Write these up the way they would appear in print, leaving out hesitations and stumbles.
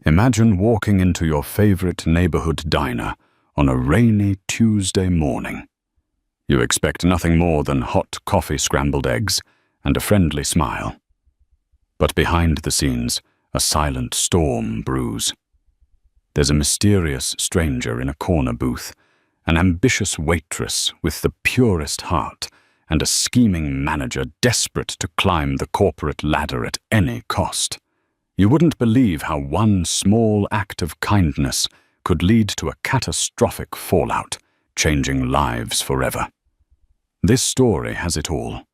Imagine walking into your favorite neighborhood diner on a rainy Tuesday morning. You expect nothing more than hot coffee, scrambled eggs, and a friendly smile. But behind the scenes, a silent storm brews. There's a mysterious stranger in a corner booth, an ambitious waitress with the purest heart, and a scheming manager desperate to climb the corporate ladder at any cost. You wouldn't believe how one small act of kindness could lead to a catastrophic fallout, changing lives forever. This story has it all: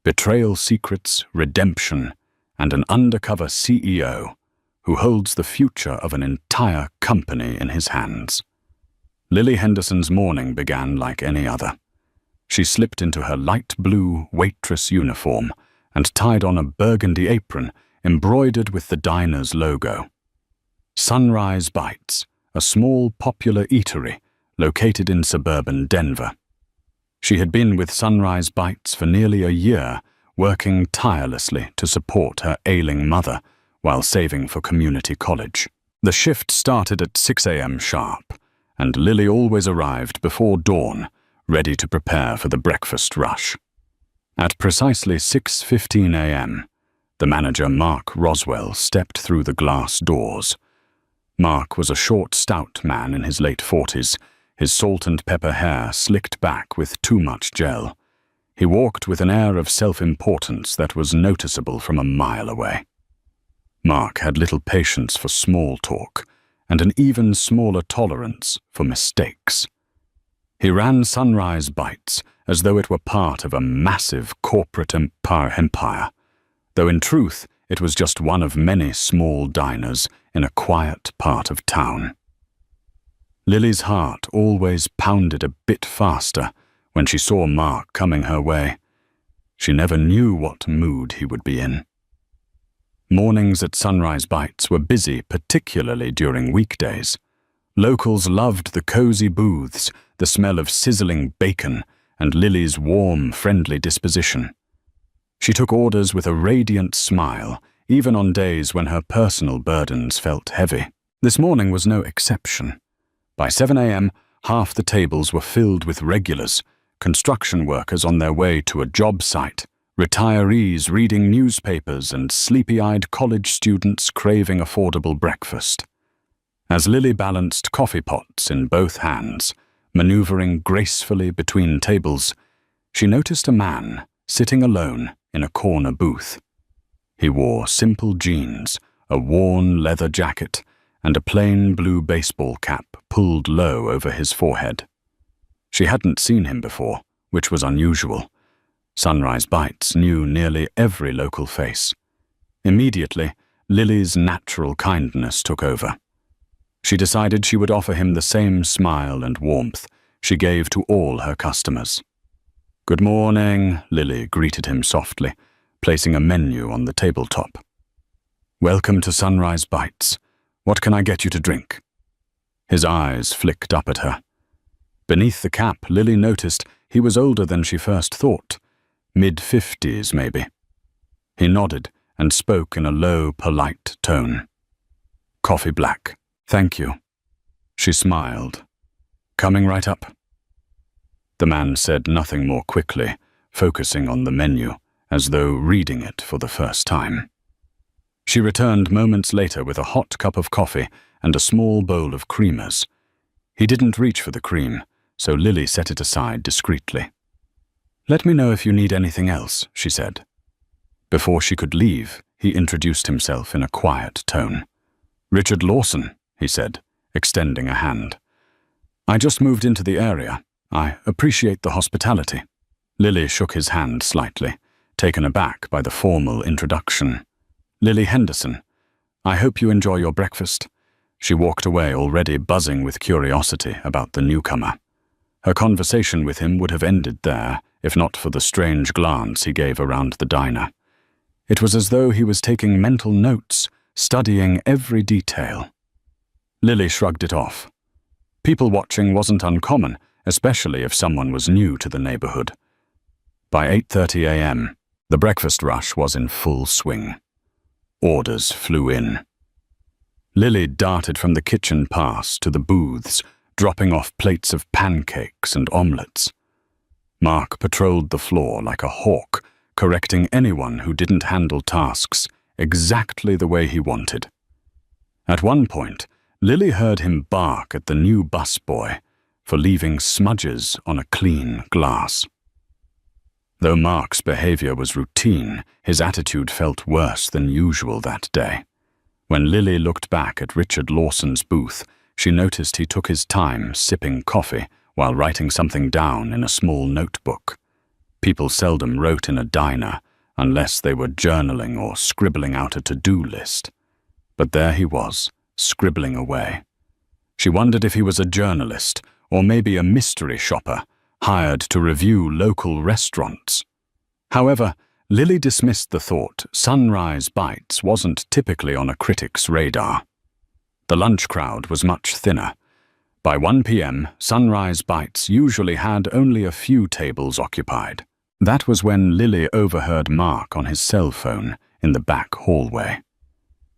betrayal secrets, redemption, and an undercover CEO who holds the future of an entire company in his hands. Lily Henderson's morning began like any other. She slipped into her light blue waitress uniform and tied on a burgundy apron embroidered with the diner's logo. Sunrise Bites, a small popular eatery located in suburban Denver. She had been with Sunrise Bites for nearly a year, working tirelessly to support her ailing mother while saving for community college. The shift started at 6 a.m. sharp, and Lily always arrived before dawn, ready to prepare for the breakfast rush. At precisely 6:15 a.m., the manager, Mark Roswell, stepped through the glass doors. Mark was a short, stout man in his late 40s, his salt and pepper hair slicked back with too much gel. He walked with an air of self-importance that was noticeable from a mile away. Mark had little patience for small talk, and an even smaller tolerance for mistakes. He ran Sunrise Bites as though it were part of a massive corporate empire, though in truth it was just one of many small diners in a quiet part of town. Lily's heart always pounded a bit faster when she saw Mark coming her way. She never knew what mood he would be in. Mornings at Sunrise Bites were busy, particularly during weekdays. Locals loved the cozy booths, the smell of sizzling bacon, and Lily's warm, friendly disposition. She took orders with a radiant smile, even on days when her personal burdens felt heavy. This morning was no exception. By 7 a.m., half the tables were filled with regulars, construction workers on their way to a job site, retirees reading newspapers, and sleepy-eyed college students craving affordable breakfast. As Lily balanced coffee pots in both hands, maneuvering gracefully between tables, she noticed a man sitting alone in a corner booth. He wore simple jeans, a worn leather jacket, and a plain blue baseball cap pulled low over his forehead. She hadn't seen him before, which was unusual. Sunrise Bites knew nearly every local face. Immediately, Lily's natural kindness took over. She decided she would offer him the same smile and warmth she gave to all her customers. "Good morning," Lily greeted him softly, placing a menu on the tabletop. "Welcome to Sunrise Bites. What can I get you to drink?" His eyes flicked up at her. Beneath the cap, Lily noticed he was older than she first thought, mid-50s maybe. He nodded and spoke in a low, polite tone. "Coffee black, thank you." She smiled. "Coming right up." The man said nothing more quickly, focusing on the menu, as though reading it for the first time. She returned moments later with a hot cup of coffee and a small bowl of creamers. He didn't reach for the cream, so Lily set it aside discreetly. "Let me know if you need anything else," she said. Before she could leave, he introduced himself in a quiet tone. "Richard Lawson," he said, extending a hand. "I just moved into the area. I appreciate the hospitality." Lily shook his hand slightly, taken aback by the formal introduction. "Lily Henderson. I hope you enjoy your breakfast." She walked away already buzzing with curiosity about the newcomer. Her conversation with him would have ended there, if not for the strange glance he gave around the diner. It was as though he was taking mental notes, studying every detail. Lily shrugged it off. People watching wasn't uncommon, especially if someone was new to the neighborhood. By 8:30 a.m., the breakfast rush was in full swing. Orders flew in. Lily darted from the kitchen pass to the booths, dropping off plates of pancakes and omelettes. Mark patrolled the floor like a hawk, correcting anyone who didn't handle tasks exactly the way he wanted. At one point, Lily heard him bark at the new busboy for leaving smudges on a clean glass. Though Mark's behavior was routine, his attitude felt worse than usual that day. When Lily looked back at Richard Lawson's booth, she noticed he took his time sipping coffee while writing something down in a small notebook. People seldom wrote in a diner unless they were journaling or scribbling out a to-do list. But there he was, scribbling away. She wondered if he was a journalist or maybe a mystery shopper, hired to review local restaurants. However, Lily dismissed the thought Sunrise Bites wasn't typically on a critic's radar. The lunch crowd was much thinner. By 1 p.m., Sunrise Bites usually had only a few tables occupied. That was when Lily overheard Mark on his cell phone in the back hallway.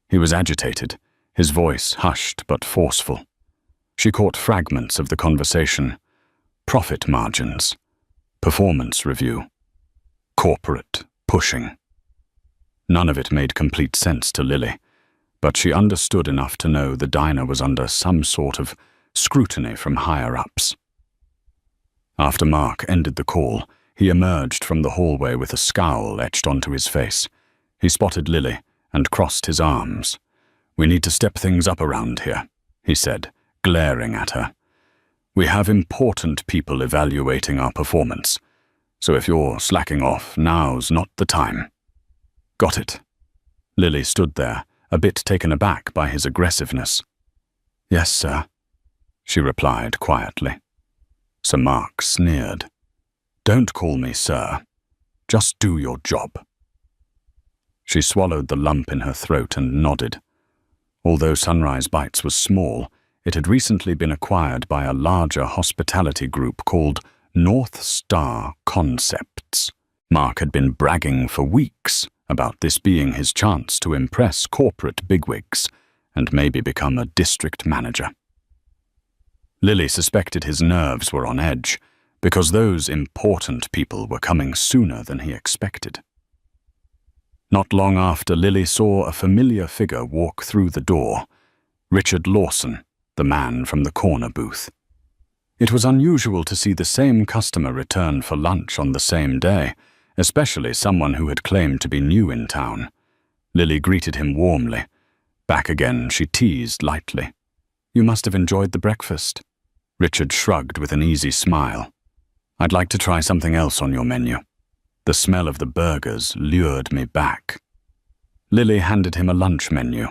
He was agitated, his voice hushed but forceful. She caught fragments of the conversation. Profit margins, performance review, corporate pushing. None of it made complete sense to Lily, but she understood enough to know the diner was under some sort of scrutiny from higher-ups. After Mark ended the call, he emerged from the hallway with a scowl etched onto his face. He spotted Lily and crossed his arms. "We need to step things up around here," he said, glaring at her. "We have important people evaluating our performance, so if you're slacking off, now's not the time." "Got it." Lily stood there, a bit taken aback by his aggressiveness. "Yes, sir," she replied quietly. Sir Mark sneered. "Don't call me sir. Just do your job." She swallowed the lump in her throat and nodded. Although Sunrise Bites was small, it had recently been acquired by a larger hospitality group called North Star Concepts. Mark had been bragging for weeks about this being his chance to impress corporate bigwigs and maybe become a district manager. Lily suspected his nerves were on edge because those important people were coming sooner than he expected. Not long after, Lily saw a familiar figure walk through the door, Richard Lawson, the man from the corner booth. It was unusual to see the same customer return for lunch on the same day, especially someone who had claimed to be new in town. Lily greeted him warmly. Back again, she teased lightly. "You must have enjoyed the breakfast." Richard shrugged with an easy smile. "I'd like to try something else on your menu." The smell of the burgers lured me back. Lily handed him a lunch menu.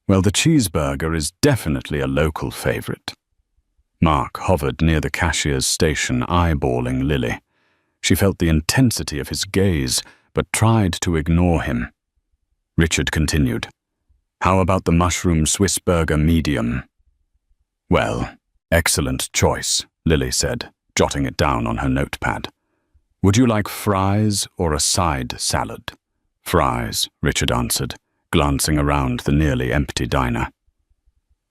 "Well, the cheeseburger is definitely a local favorite." Mark hovered near the cashier's station, eyeballing Lily. She felt the intensity of his gaze, but tried to ignore him. Richard continued. "How about the mushroom Swiss burger medium?" "Well, excellent choice," Lily said, jotting it down on her notepad. "Would you like fries or a side salad?" "Fries," Richard answered, glancing around the nearly empty diner.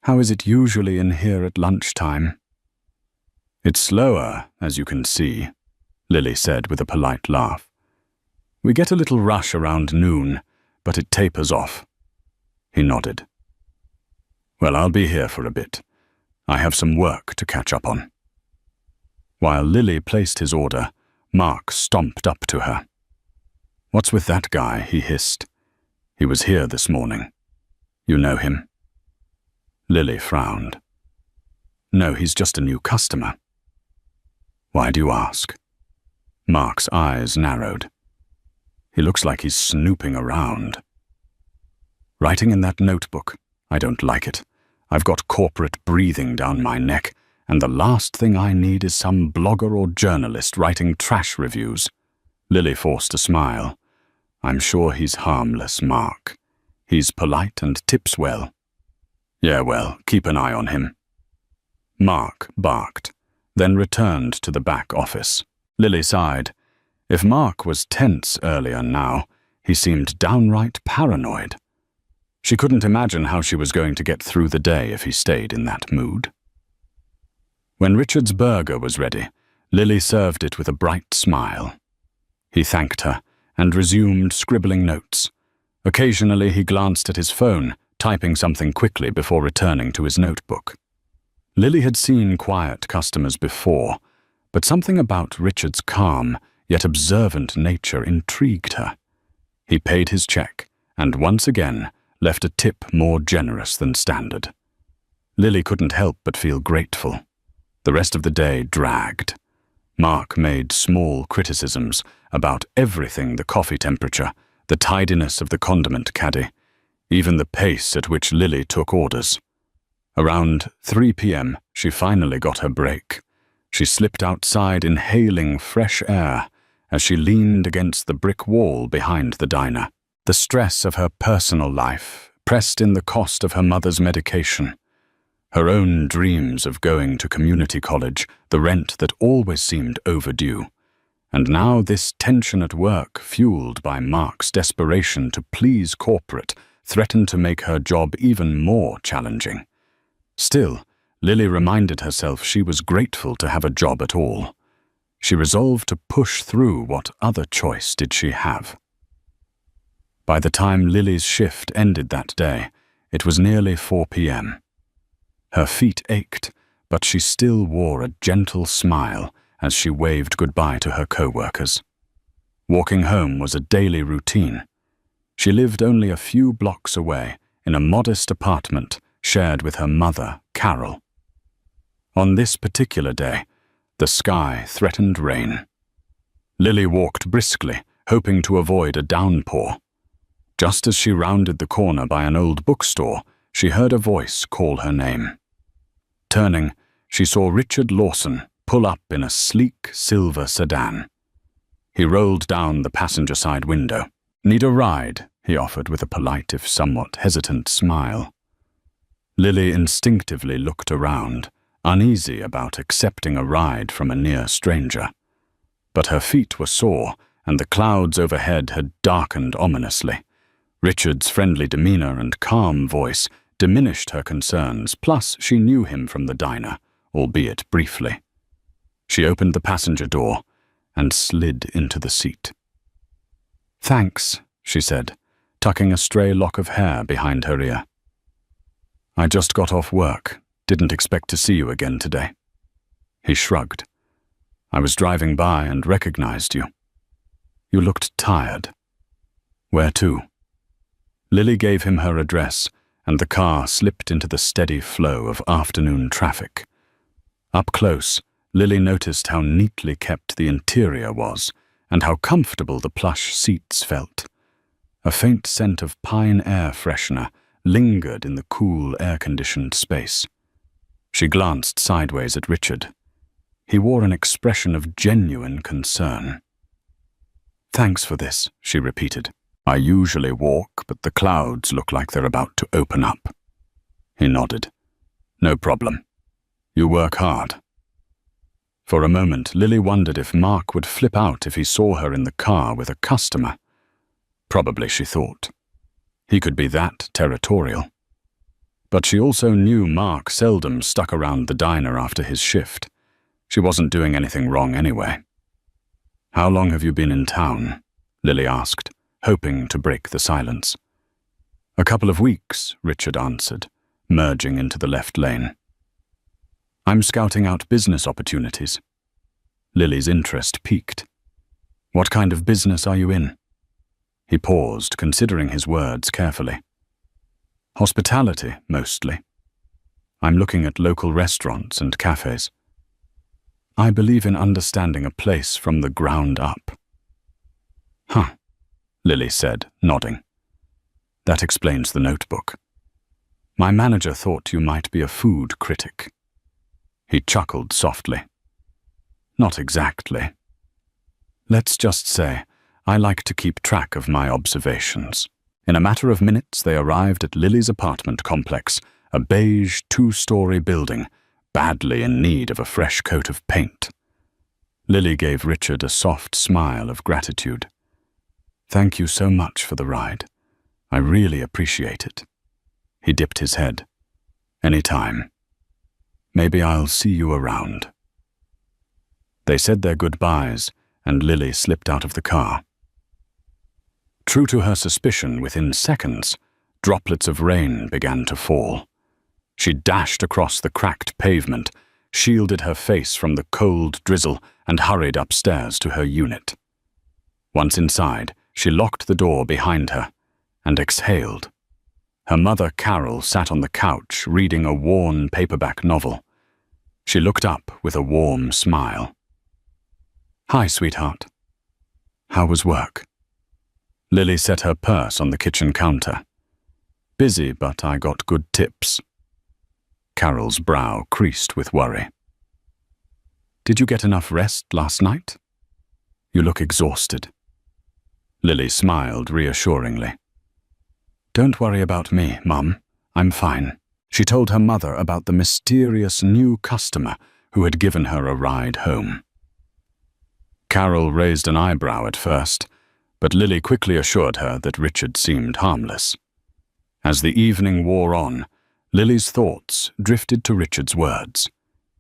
"How is it usually in here at lunchtime?" "It's slower, as you can see," Lily said with a polite laugh. "We get a little rush around noon, but it tapers off." He nodded. "Well, I'll be here for a bit. I have some work to catch up on." While Lily placed his order, Mark stomped up to her. "What's with that guy?" he hissed. "He was here this morning. You know him?" Lily frowned. "No, he's just a new customer." "Why do you ask?" Mark's eyes narrowed. "He looks like he's snooping around." "Writing in that notebook. I don't like it. I've got corporate breathing down my neck, and the last thing I need is some blogger or journalist writing trash reviews." Lily forced a smile. "I'm sure he's harmless, Mark. He's polite and tips well." "Yeah, well, keep an eye on him." Mark barked, then returned to the back office. Lily sighed. If Mark was tense earlier now, he seemed downright paranoid. She couldn't imagine how she was going to get through the day if he stayed in that mood. When Richard's burger was ready, Lily served it with a bright smile. He thanked her and resumed scribbling notes. Occasionally he glanced at his phone, typing something quickly before returning to his notebook. Lily had seen quiet customers before, but something about Richard's calm yet observant nature intrigued her. He paid his check and once again left a tip more generous than standard. Lily couldn't help but feel grateful. The rest of the day dragged. Mark made small criticisms about everything: the coffee temperature, the tidiness of the condiment caddy, even the pace at which Lily took orders. Around 3 p.m., she finally got her break. She slipped outside, inhaling fresh air as she leaned against the brick wall behind the diner. The stress of her personal life pressed in the cost of her mother's medication, her own dreams of going to community college, the rent that always seemed overdue, and now this tension at work, fueled by Mark's desperation to please corporate, threatened to make her job even more challenging. Still, Lily reminded herself she was grateful to have a job at all. She resolved to push through. What other choice did she have? By the time Lily's shift ended that day, it was nearly 4 p.m. Her feet ached, but she still wore a gentle smile as she waved goodbye to her co-workers. Walking home was a daily routine. She lived only a few blocks away in a modest apartment shared with her mother, Carol. On this particular day, the sky threatened rain. Lily walked briskly, hoping to avoid a downpour. Just as she rounded the corner by an old bookstore, she heard a voice call her name. Turning, she saw Richard Lawson pull up in a sleek silver sedan. He rolled down the passenger side window. "Need a ride?" he offered with a polite, if somewhat hesitant, smile. Lily instinctively looked around, uneasy about accepting a ride from a near stranger. But her feet were sore, and the clouds overhead had darkened ominously. Richard's friendly demeanor and calm voice diminished her concerns, plus she knew him from the diner, albeit briefly. She opened the passenger door and slid into the seat. "Thanks," she said, tucking a stray lock of hair behind her ear. "I just got off work. Didn't expect to see you again today." He shrugged. "I was driving by and recognized you. You looked tired." "Where to?" Lily gave him her address, and the car slipped into the steady flow of afternoon traffic. Up close, Lily noticed how neatly kept the interior was, and how comfortable the plush seats felt. A faint scent of pine air freshener lingered in the cool, air-conditioned space. She glanced sideways at Richard. He wore an expression of genuine concern. "Thanks for this," she repeated. "I usually walk, but the clouds look like they're about to open up." He nodded. "No problem. You work hard." For a moment, Lily wondered if Mark would flip out if he saw her in the car with a customer. Probably, she thought. He could be that territorial. But she also knew Mark seldom stuck around the diner after his shift. She wasn't doing anything wrong anyway. "How long have you been in town?" Lily asked, hoping to break the silence. "A couple of weeks," Richard answered, merging into the left lane. "I'm scouting out business opportunities." Lily's interest piqued. "What kind of business are you in?" He paused, considering his words carefully. "Hospitality, mostly. I'm looking at local restaurants and cafes. I believe in understanding a place from the ground up." "Huh," Lily said, nodding. "That explains the notebook. My manager thought you might be a food critic." He chuckled softly. "Not exactly. Let's just say I like to keep track of my observations." In a matter of minutes, they arrived at Lily's apartment complex, a beige 2-story building, badly in need of a fresh coat of paint. Lily gave Richard a soft smile of gratitude. "Thank you so much for the ride. I really appreciate it." He dipped his head. "Any time. Maybe I'll see you around." They said their goodbyes, and Lily slipped out of the car. True to her suspicion, within seconds, droplets of rain began to fall. She dashed across the cracked pavement, shielded her face from the cold drizzle, and hurried upstairs to her unit. Once inside, she locked the door behind her and exhaled. Her mother, Carol, sat on the couch reading a worn paperback novel. She looked up with a warm smile. "Hi, sweetheart. How was work?" Lily set her purse on the kitchen counter. "Busy, but I got good tips." Carol's brow creased with worry. "Did you get enough rest last night? You look exhausted." Lily smiled reassuringly. "Don't worry about me, Mum. I'm fine." She told her mother about the mysterious new customer who had given her a ride home. Carol raised an eyebrow at first, but Lily quickly assured her that Richard seemed harmless. As the evening wore on, Lily's thoughts drifted to Richard's words.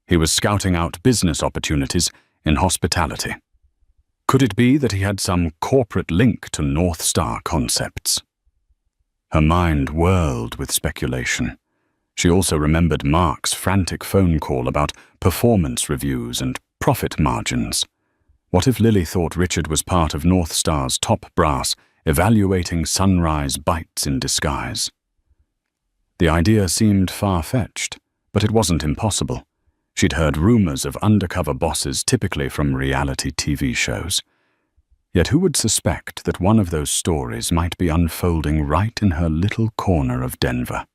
He was scouting out business opportunities in hospitality. Could it be that he had some corporate link to North Star Concepts? Her mind whirled with speculation. She also remembered Mark's frantic phone call about performance reviews and profit margins. What if Lily thought Richard was part of North Star's top brass, evaluating sunrise bites in disguise? The idea seemed far-fetched, but it wasn't impossible. She'd heard rumors of undercover bosses typically from reality TV shows. Yet who would suspect that one of those stories might be unfolding right in her little corner of Denver?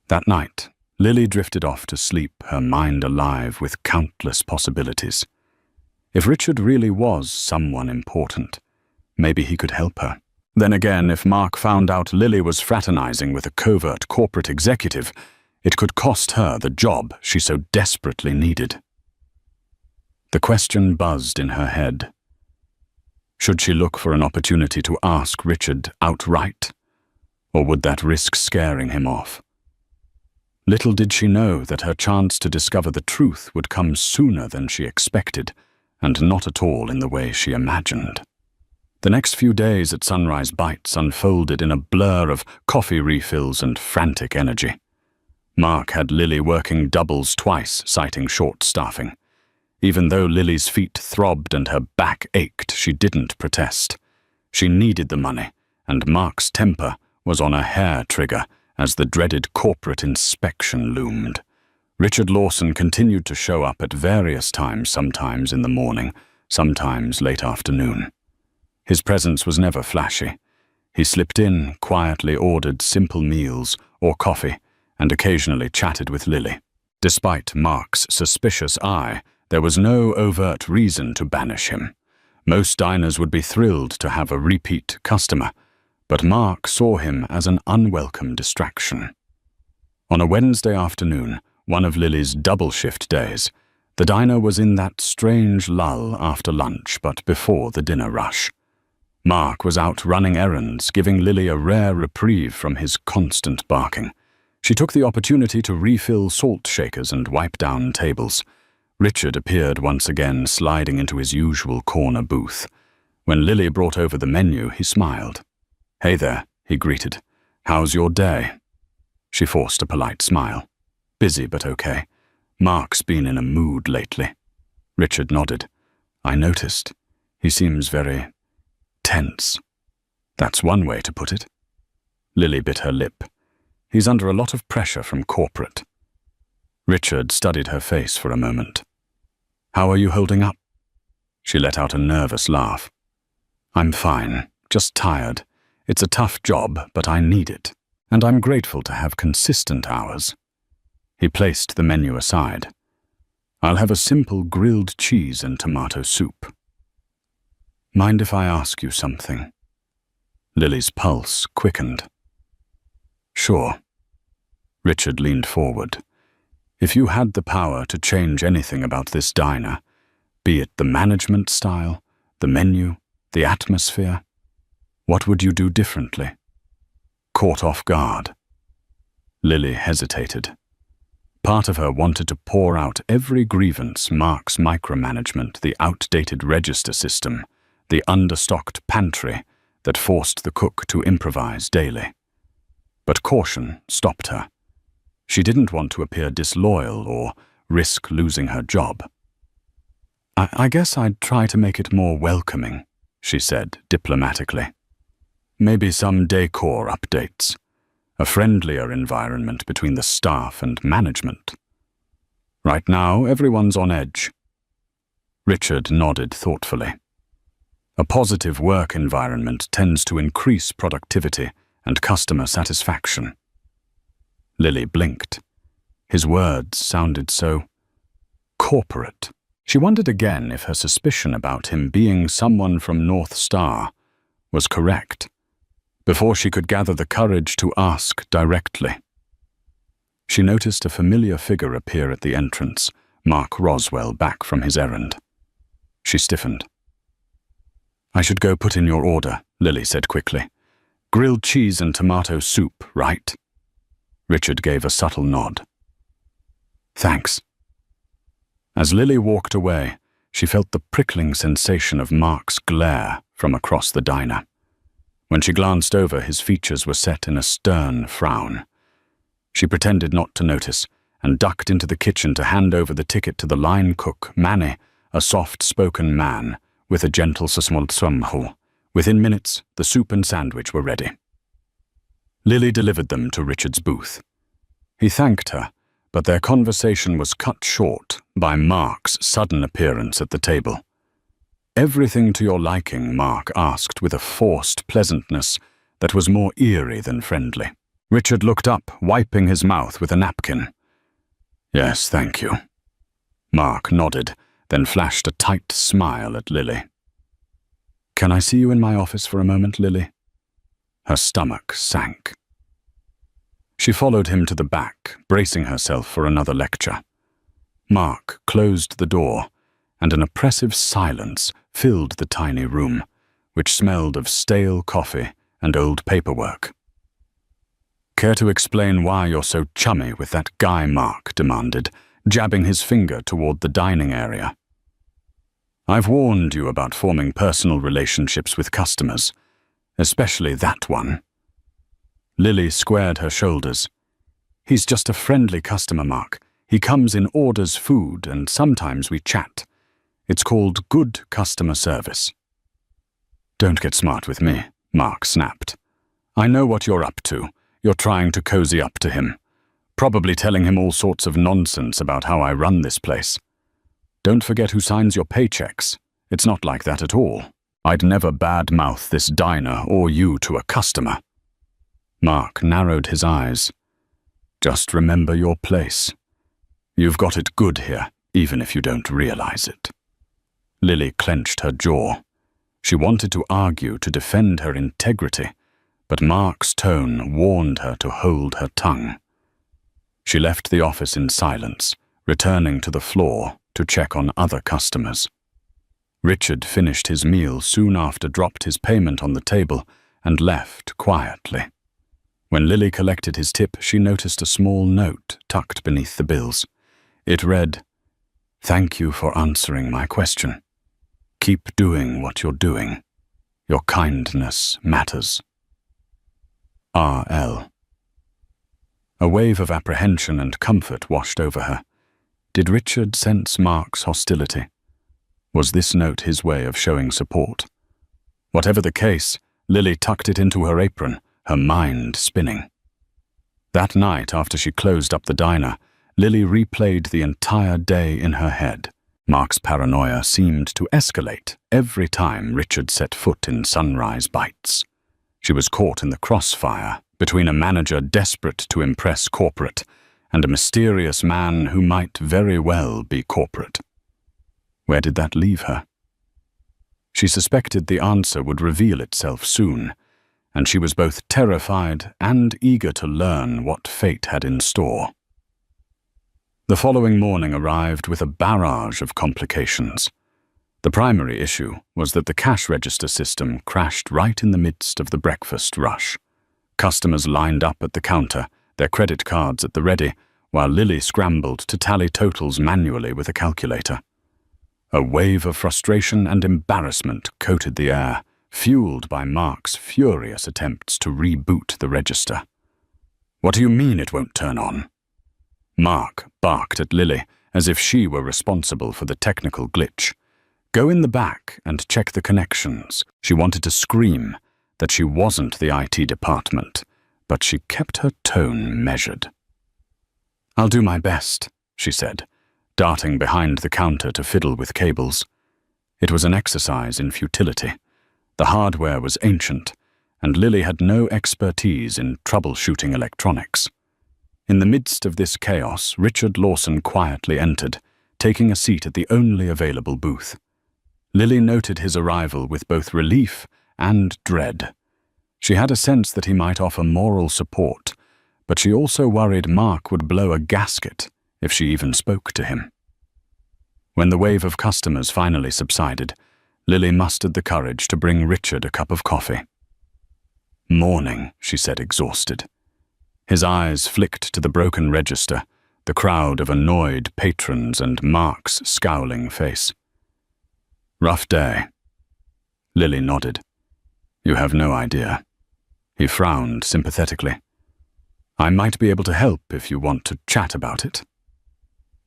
That night, Lily drifted off to sleep, her mind alive with countless possibilities. If Richard really was someone important, maybe he could help her. Then again, if Mark found out Lily was fraternizing with a covert corporate executive, it could cost her the job she so desperately needed. The question buzzed in her head. Should she look for an opportunity to ask Richard outright, or would that risk scaring him off? Little did she know that her chance to discover the truth would come sooner than she expected, and not at all in the way she imagined. The next few days at Sunrise Bites unfolded in a blur of coffee refills and frantic energy. Mark had Lily working doubles twice, citing short staffing. Even though Lily's feet throbbed and her back ached, she didn't protest. She needed the money, and Mark's temper was on a hair trigger as the dreaded corporate inspection loomed. Richard Lawson continued to show up at various times, sometimes in the morning, sometimes late afternoon. His presence was never flashy. He slipped in, quietly ordered simple meals or coffee, and occasionally chatted with Lily. Despite Mark's suspicious eye, there was no overt reason to banish him. Most diners would be thrilled to have a repeat customer, but Mark saw him as an unwelcome distraction. On a Wednesday afternoon, one of Lily's double-shift days, the diner was in that strange lull after lunch but before the dinner rush. Mark was out running errands, giving Lily a rare reprieve from his constant barking. She took the opportunity to refill salt shakers and wipe down tables. Richard appeared once again, sliding into his usual corner booth. When Lily brought over the menu, he smiled. "Hey there," he greeted. "How's your day?" She forced a polite smile. "Busy, but okay. Mark's been in a mood lately." Richard nodded. "I noticed. He seems very tense." "That's one way to put it." Lily bit her lip. "He's under a lot of pressure from corporate." Richard studied her face for a moment. "How are you holding up?" She let out a nervous laugh. "I'm fine, just tired. It's a tough job, but I need it. And I'm grateful to have consistent hours." He placed the menu aside. "I'll have a simple grilled cheese and tomato soup." "Mind if I ask you something?" Lily's pulse quickened. "Sure." Richard leaned forward. "If you had the power to change anything about this diner, be it the management style, the menu, the atmosphere, what would you do differently?" Caught off guard, Lily hesitated. Part of her wanted to pour out every grievance: Mark's micromanagement, the outdated register system, the understocked pantry that forced the cook to improvise daily. But caution stopped her. She didn't want to appear disloyal or risk losing her job. I guess I'd try to make it more welcoming," she said diplomatically. "Maybe some decor updates. A friendlier environment between the staff and management. Right now, everyone's on edge." Richard nodded thoughtfully. A positive work environment tends to increase productivity and customer satisfaction. Lily blinked. His words sounded so corporate. She wondered again if her suspicion about him being someone from North Star was correct, before she could gather the courage to ask directly. She noticed a familiar figure appear at the entrance, Mark Roswell, back from his errand. She stiffened. "I should go put in your order," Lily said quickly. "Grilled cheese and tomato soup, right?" Richard gave a subtle nod. "Thanks." As Lily walked away, she felt the prickling sensation of Mark's glare from across the diner. When she glanced over, his features were set in a stern frown. She pretended not to notice and ducked into the kitchen to hand over the ticket to the line cook, Manny, a soft-spoken man with a gentle sasmoltsumhu. Within minutes, the soup and sandwich were ready. Lily delivered them to Richard's booth. He thanked her, but their conversation was cut short by Mark's sudden appearance at the table. "Everything to your liking?" Mark asked with a forced pleasantness that was more eerie than friendly. Richard looked up, wiping his mouth with a napkin. "Yes, thank you." Mark nodded, then flashed a tight smile at Lily. "Can I see you in my office for a moment, Lily?" Her stomach sank. She followed him to the back, bracing herself for another lecture. Mark closed the door, and an oppressive silence filled the tiny room, which smelled of stale coffee and old paperwork. "Care to explain why you're so chummy with that guy?" Mark demanded, jabbing his finger toward the dining area. "I've warned you about forming personal relationships with customers, especially that one." Lily squared her shoulders. "He's just a friendly customer, Mark. He comes in, orders food, and sometimes we chat. It's called good customer service." "Don't get smart with me," Mark snapped. "I know what you're up to. You're trying to cozy up to him. Probably telling him all sorts of nonsense about how I run this place. Don't forget who signs your paychecks. It's not like that at all. I'd never badmouth this diner or you to a customer." Mark narrowed his eyes. "Just remember your place. You've got it good here, even if you don't realize it." Lily clenched her jaw. She wanted to argue to defend her integrity, but Mark's tone warned her to hold her tongue. She left the office in silence, returning to the floor to check on other customers. Richard finished his meal soon after, dropped his payment on the table, and left quietly. When Lily collected his tip, she noticed a small note tucked beneath the bills. It read, "Thank you for answering my question. Keep doing what you're doing. Your kindness matters. R.L." A wave of apprehension and comfort washed over her. Did Richard sense Mark's hostility? Was this note his way of showing support? Whatever the case, Lily tucked it into her apron, her mind spinning. That night, after she closed up the diner, Lily replayed the entire day in her head. Mark's paranoia seemed to escalate every time Richard set foot in Sunrise Bites. She was caught in the crossfire between a manager desperate to impress corporate and a mysterious man who might very well be corporate. Where did that leave her? She suspected the answer would reveal itself soon, and she was both terrified and eager to learn what fate had in store. The following morning arrived with a barrage of complications. The primary issue was that the cash register system crashed right in the midst of the breakfast rush. Customers lined up at the counter, their credit cards at the ready, while Lily scrambled to tally totals manually with a calculator. A wave of frustration and embarrassment coated the air, fueled by Mark's furious attempts to reboot the register. "What do you mean it won't turn on?" Mark barked at Lily as if she were responsible for the technical glitch. "Go in the back and check the connections." She wanted to scream that she wasn't the IT department, but she kept her tone measured. "I'll do my best," she said, darting behind the counter to fiddle with cables. It was an exercise in futility. The hardware was ancient, and Lily had no expertise in troubleshooting electronics. In the midst of this chaos, Richard Lawson quietly entered, taking a seat at the only available booth. Lily noted his arrival with both relief and dread. She had a sense that he might offer moral support, but she also worried Mark would blow a gasket if she even spoke to him. When the wave of customers finally subsided, Lily mustered the courage to bring Richard a cup of coffee. "Morning," she said, exhausted. His eyes flicked to the broken register, the crowd of annoyed patrons and Mark's scowling face. "Rough day." Lily nodded. "You have no idea." He frowned sympathetically. "I might be able to help if you want to chat about it."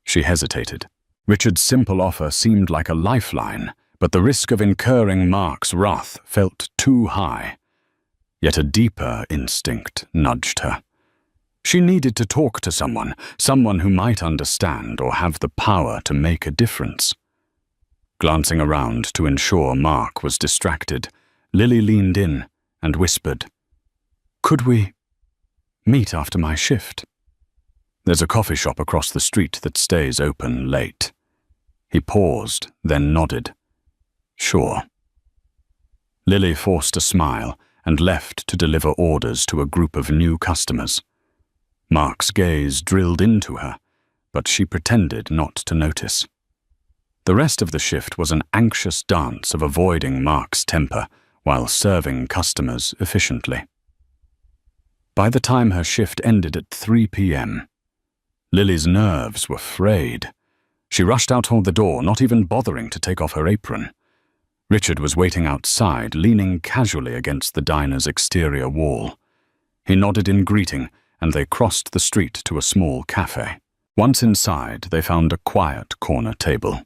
She hesitated. Richard's simple offer seemed like a lifeline, but the risk of incurring Mark's wrath felt too high. Yet a deeper instinct nudged her. She needed to talk to someone who might understand or have the power to make a difference. Glancing around to ensure Mark was distracted, Lily leaned in and whispered, "Could we meet after my shift? There's a coffee shop across the street that stays open late." He paused, then nodded. "Sure." Lily forced a smile and left to deliver orders to a group of new customers. Mark's gaze drilled into her, but she pretended not to notice. The rest of the shift was an anxious dance of avoiding Mark's temper while serving customers efficiently. By the time her shift ended at 3 p.m., Lily's nerves were frayed. She rushed out toward the door, not even bothering to take off her apron. Richard was waiting outside, leaning casually against the diner's exterior wall. He nodded in greeting, and they crossed the street to a small cafe. Once inside, they found a quiet corner table.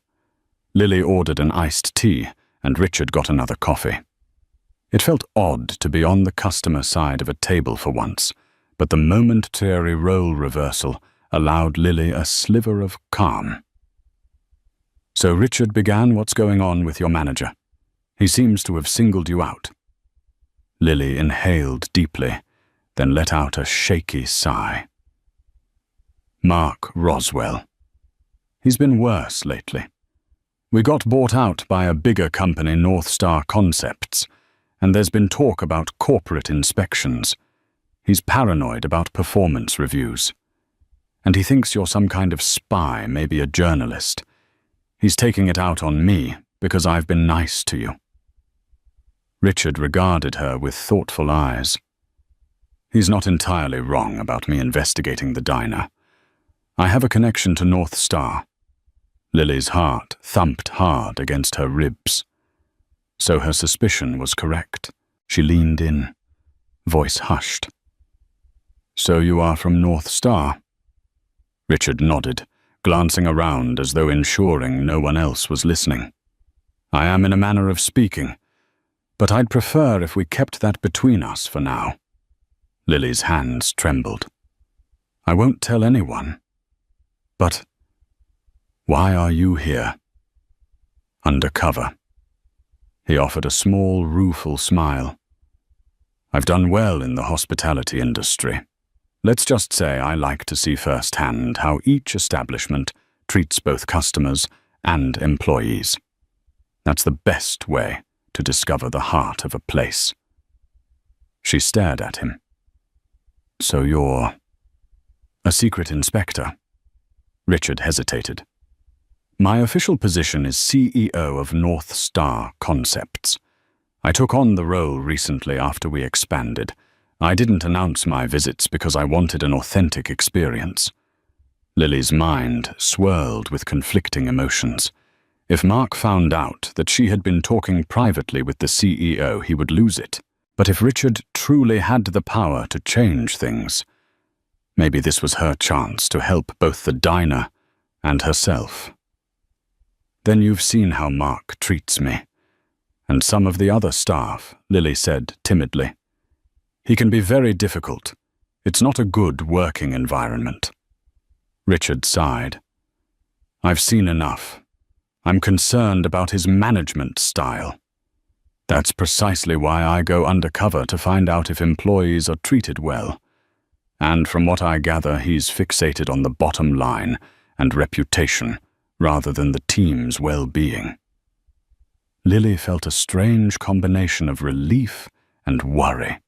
Lily ordered an iced tea, and Richard got another coffee. It felt odd to be on the customer side of a table for once, but the momentary role reversal allowed Lily a sliver of calm. "So Richard began what's going on with your manager. He seems to have singled you out." Lily inhaled deeply, then let out a shaky sigh. "Mark Roswell. He's been worse lately. We got bought out by a bigger company, North Star Concepts, and there's been talk about corporate inspections. He's paranoid about performance reviews. And he thinks you're some kind of spy, maybe a journalist. He's taking it out on me because I've been nice to you." Richard regarded her with thoughtful eyes. "He's not entirely wrong about me investigating the diner. I have a connection to North Star." Lily's heart thumped hard against her ribs. So her suspicion was correct. She leaned in, voice hushed. "So you are from North Star?" Richard nodded, glancing around as though ensuring no one else was listening. "I am in a manner of speaking, but I'd prefer if we kept that between us for now." Lily's hands trembled. "I won't tell anyone. But why are you here?" "Undercover." He offered a small, rueful smile. "I've done well in the hospitality industry. Let's just say I like to see firsthand how each establishment treats both customers and employees. That's the best way to discover the heart of a place." She stared at him. "So you're a secret inspector?" Richard hesitated. "My official position is CEO of North Star Concepts. I took on the role recently after we expanded, I didn't announce my visits because I wanted an authentic experience. Lily's mind swirled with conflicting emotions. If Mark found out that she had been talking privately with the CEO, he would lose it. But if Richard truly had the power to change things, maybe this was her chance to help both the diner and herself. "Then you've seen how Mark treats me. And some of the other staff," Lily said timidly. "He can be very difficult. It's not a good working environment." Richard sighed. "I've seen enough. I'm concerned about his management style. That's precisely why I go undercover, to find out if employees are treated well. And from what I gather, he's fixated on the bottom line and reputation rather than the team's well-being." Lily felt a strange combination of relief and worry.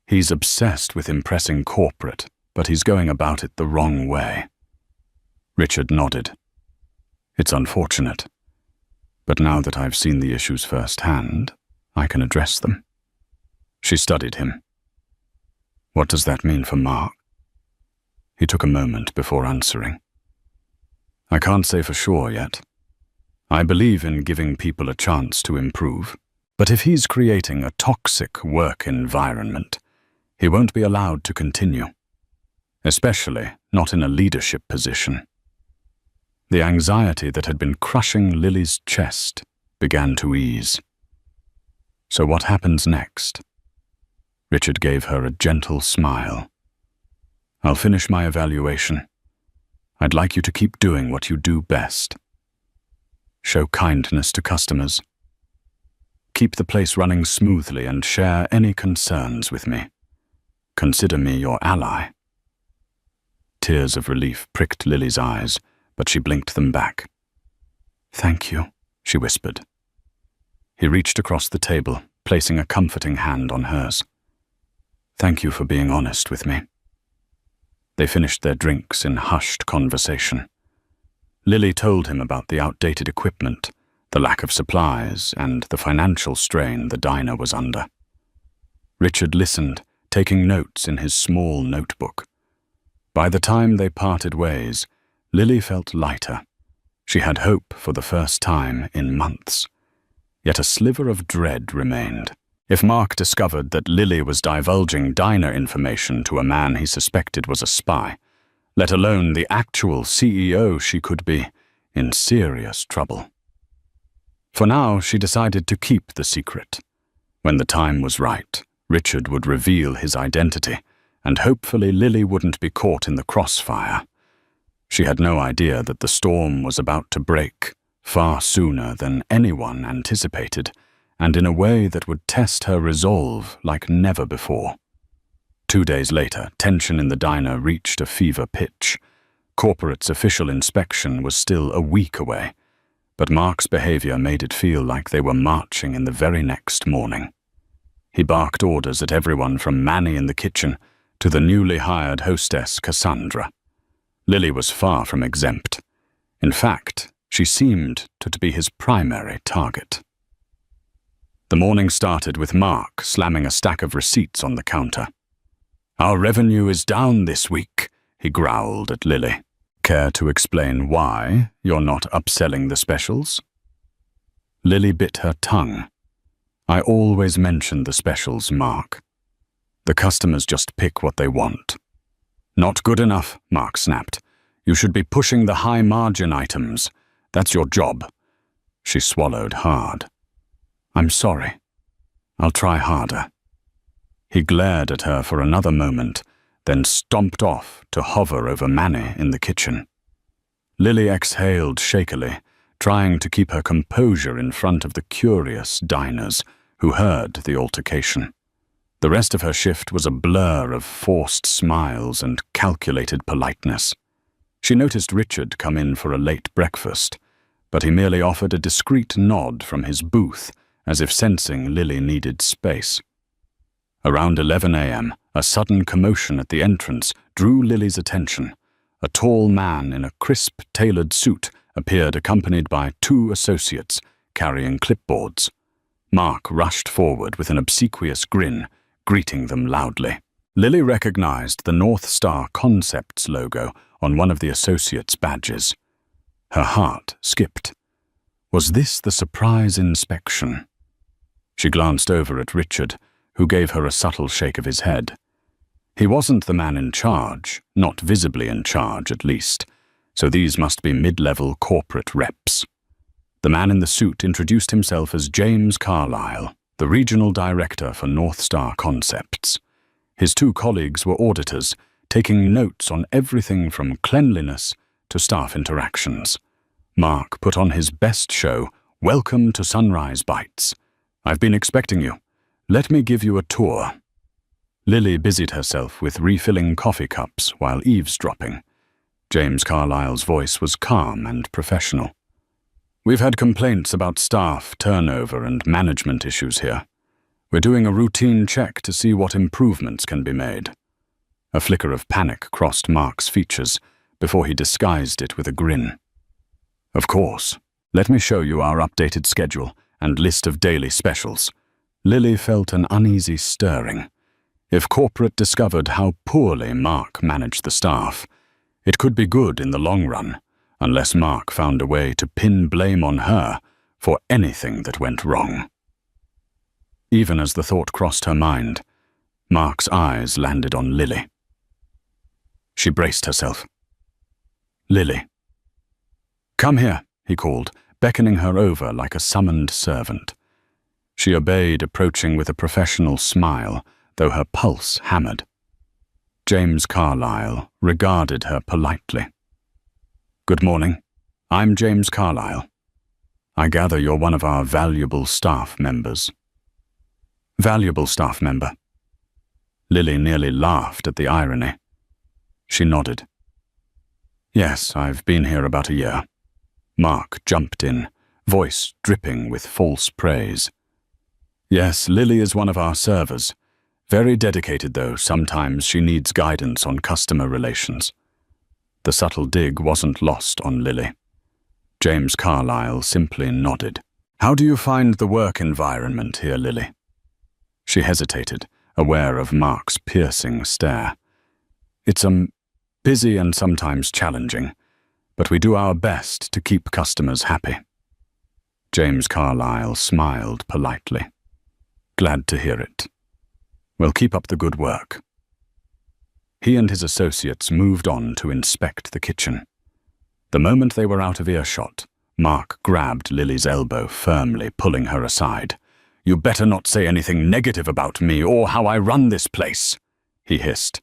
He's obsessed with impressing corporate, but he's going about it the wrong way. Richard nodded. "It's unfortunate, but now that I've seen the issues firsthand, I can address them." She studied him. "What does that mean for Mark?" He took a moment before answering. "I can't say for sure yet. I believe in giving people a chance to improve, but if he's creating a toxic work environment, he won't be allowed to continue, especially not in a leadership position." The anxiety that had been crushing Lily's chest began to ease. "So what happens next?" Richard gave her a gentle smile. "I'll finish my evaluation. I'd like you to keep doing what you do best. Show kindness to customers. Keep the place running smoothly and share any concerns with me. Consider me your ally." Tears of relief pricked Lily's eyes, but she blinked them back. "Thank you," she whispered. He reached across the table, placing a comforting hand on hers. "Thank you for being honest with me." They finished their drinks in hushed conversation. Lily told him about the outdated equipment, the lack of supplies, and the financial strain the diner was under. Richard listened, taking notes in his small notebook. By the time they parted ways, Lily felt lighter. She had hope for the first time in months. Yet a sliver of dread remained. If Mark discovered that Lily was divulging diner information to a man he suspected was a spy, let alone the actual CEO, she could be in serious trouble. For now, she decided to keep the secret. When the time was right, Richard would reveal his identity, and hopefully Lily wouldn't be caught in the crossfire. She had no idea that the storm was about to break far sooner than anyone anticipated, and in a way that would test her resolve like never before. 2 days later, tension in the diner reached a fever pitch. Corporate's official inspection was still a week away, but Mark's behavior made it feel like they were marching in the very next morning. He barked orders at everyone from Manny in the kitchen to the newly hired hostess Cassandra. Lily was far from exempt. In fact, she seemed to be his primary target. The morning started with Mark slamming a stack of receipts on the counter. "Our revenue is down this week," he growled at Lily. "Care to explain why you're not upselling the specials?" Lily bit her tongue. "I always mention the specials, Mark. The customers just pick what they want." "Not good enough," Mark snapped. "You should be pushing the high-margin items. That's your job." She swallowed hard. "I'm sorry. I'll try harder." He glared at her for another moment, then stomped off to hover over Manny in the kitchen. Lily exhaled shakily, trying to keep her composure in front of the curious diners who heard the altercation. The rest of her shift was a blur of forced smiles and calculated politeness. She noticed Richard come in for a late breakfast, but he merely offered a discreet nod from his booth, as if sensing Lily needed space. Around 11 a.m., a sudden commotion at the entrance drew Lily's attention. A tall man in a crisp, tailored suit appeared, accompanied by 2 associates carrying clipboards. Mark rushed forward with an obsequious grin, greeting them loudly. Lily recognized the North Star Concepts logo on one of the associates' badges. Her heart skipped. Was this the surprise inspection? She glanced over at Richard, who gave her a subtle shake of his head. He wasn't the man in charge, not visibly in charge at least, so these must be mid-level corporate reps. The man in the suit introduced himself as James Carlyle, the regional director for North Star Concepts. His two colleagues were auditors, taking notes on everything from cleanliness to staff interactions. Mark put on his best show, "Welcome to Sunrise Bites. I've been expecting you. Let me give you a tour." Lily busied herself with refilling coffee cups while eavesdropping. James Carlyle's voice was calm and professional. "We've had complaints about staff turnover and management issues here. We're doing a routine check to see what improvements can be made." A flicker of panic crossed Mark's features before he disguised it with a grin. "Of course. Let me show you our updated schedule and list of daily specials." Lily felt an uneasy stirring. If corporate discovered how poorly Mark managed the staff, it could be good in the long run, unless Mark found a way to pin blame on her for anything that went wrong. Even as the thought crossed her mind, Mark's eyes landed on Lily. She braced herself. "Lily." "Come here," he called, beckoning her over like a summoned servant. She obeyed, approaching with a professional smile, though her pulse hammered. James Carlyle regarded her politely. "Good morning. I'm James Carlyle. I gather you're one of our valuable staff members." "Valuable staff member?" Lily nearly laughed at the irony. She nodded. "Yes, I've been here about a year." Mark jumped in, voice dripping with false praise. "Yes, Lily is one of our servers. Very dedicated, though sometimes she needs guidance on customer relations." The subtle dig wasn't lost on Lily. James Carlyle simply nodded. "How do you find the work environment here, Lily?" She hesitated, aware of Mark's piercing stare. "It's busy and sometimes challenging, but we do our best to keep customers happy." James Carlyle smiled politely. "Glad to hear it. Well, keep up the good work." He and his associates moved on to inspect the kitchen. The moment they were out of earshot, Mark grabbed Lily's elbow firmly, pulling her aside. "You better not say anything negative about me or how I run this place," he hissed.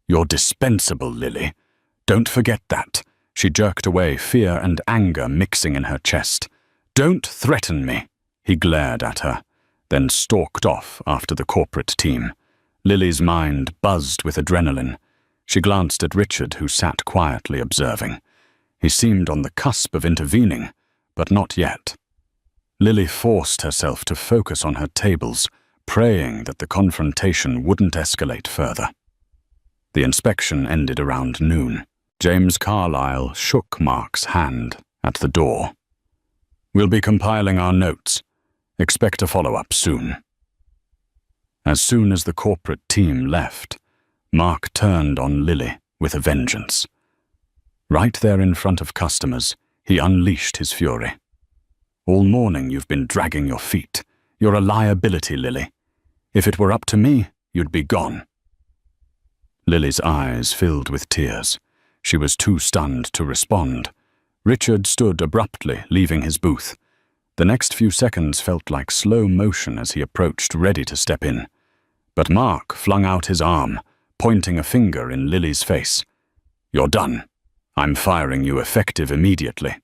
"You're dispensable, Lily. Don't forget that." She jerked away, fear and anger mixing in her chest. "Don't threaten me," he glared at her, then stalked off after the corporate team. Lily's mind buzzed with adrenaline. She glanced at Richard, who sat quietly observing. He seemed on the cusp of intervening, but not yet. Lily forced herself to focus on her tables, praying that the confrontation wouldn't escalate further. The inspection ended around noon. James Carlyle shook Mark's hand at the door. "We'll be compiling our notes. Expect a follow-up soon." As soon as the corporate team left, Mark turned on Lily with a vengeance. Right there in front of customers, he unleashed his fury. "All morning you've been dragging your feet. You're a liability, Lily. If it were up to me, you'd be gone." Lily's eyes filled with tears. She was too stunned to respond. Richard stood abruptly, leaving his booth. The next few seconds felt like slow motion as he approached, ready to step in. But Mark flung out his arm, pointing a finger in Lily's face. "You're done. I'm firing you effective immediately."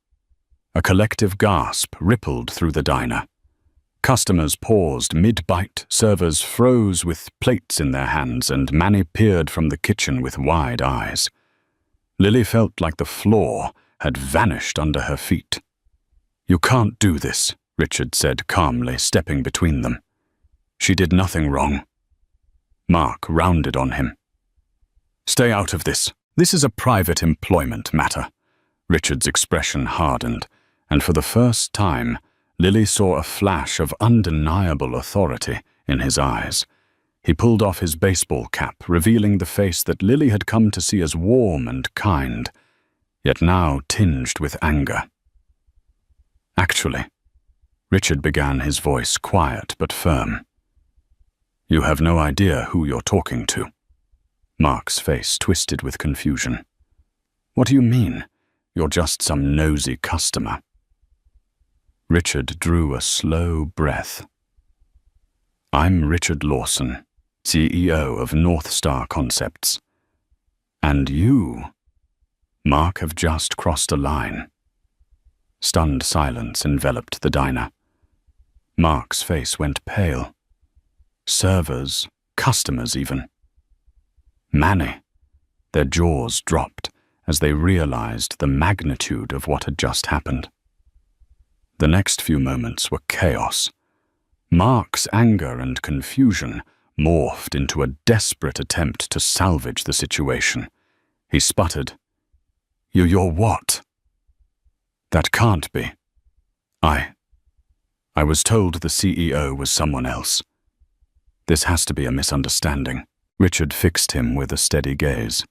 A collective gasp rippled through the diner. Customers paused mid-bite, servers froze with plates in their hands, and Manny peered from the kitchen with wide eyes. Lily felt like the floor had vanished under her feet. "You can't do this," Richard said calmly, stepping between them. "She did nothing wrong." Mark rounded on him. "Stay out of this. This is a private employment matter." Richard's expression hardened, and for the first time, Lily saw a flash of undeniable authority in his eyes. He pulled off his baseball cap, revealing the face that Lily had come to see as warm and kind, yet now tinged with anger. "Actually," Richard began, his voice quiet but firm, "you have no idea who you're talking to." Mark's face twisted with confusion. "What do you mean? You're just some nosy customer." Richard drew a slow breath. "I'm Richard Lawson, CEO of North Star Concepts. And you, Mark, have just crossed a line." Stunned silence enveloped the diner. Mark's face went pale. Servers, customers even. Manny, their jaws dropped as they realized the magnitude of what had just happened. The next few moments were chaos. Mark's anger and confusion morphed into a desperate attempt to salvage the situation. He sputtered, You're what?" "That can't be. I was told the CEO was someone else. This has to be a misunderstanding." Richard fixed him with a steady gaze.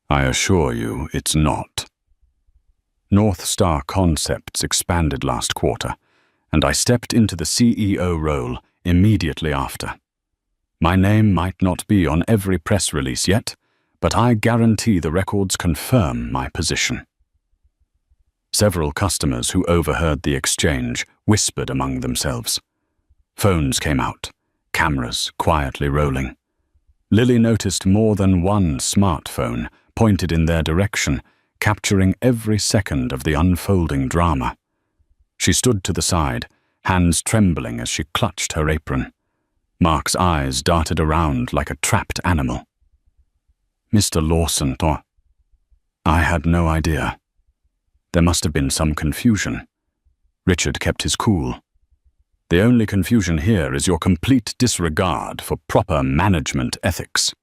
"I assure you it's not. North Star Concepts expanded last quarter, and I stepped into the CEO role immediately after. My name might not be on every press release yet, but I guarantee the records confirm my position." Several customers who overheard the exchange whispered among themselves. Phones came out, cameras quietly rolling. Lily noticed more than one smartphone pointed in their direction, capturing every second of the unfolding drama. She stood to the side, hands trembling as she clutched her apron. Mark's eyes darted around like a trapped animal. "Mr. Lawson, I had no idea. There must have been some confusion." Richard kept his cool. "The only confusion here is your complete disregard for proper management ethics.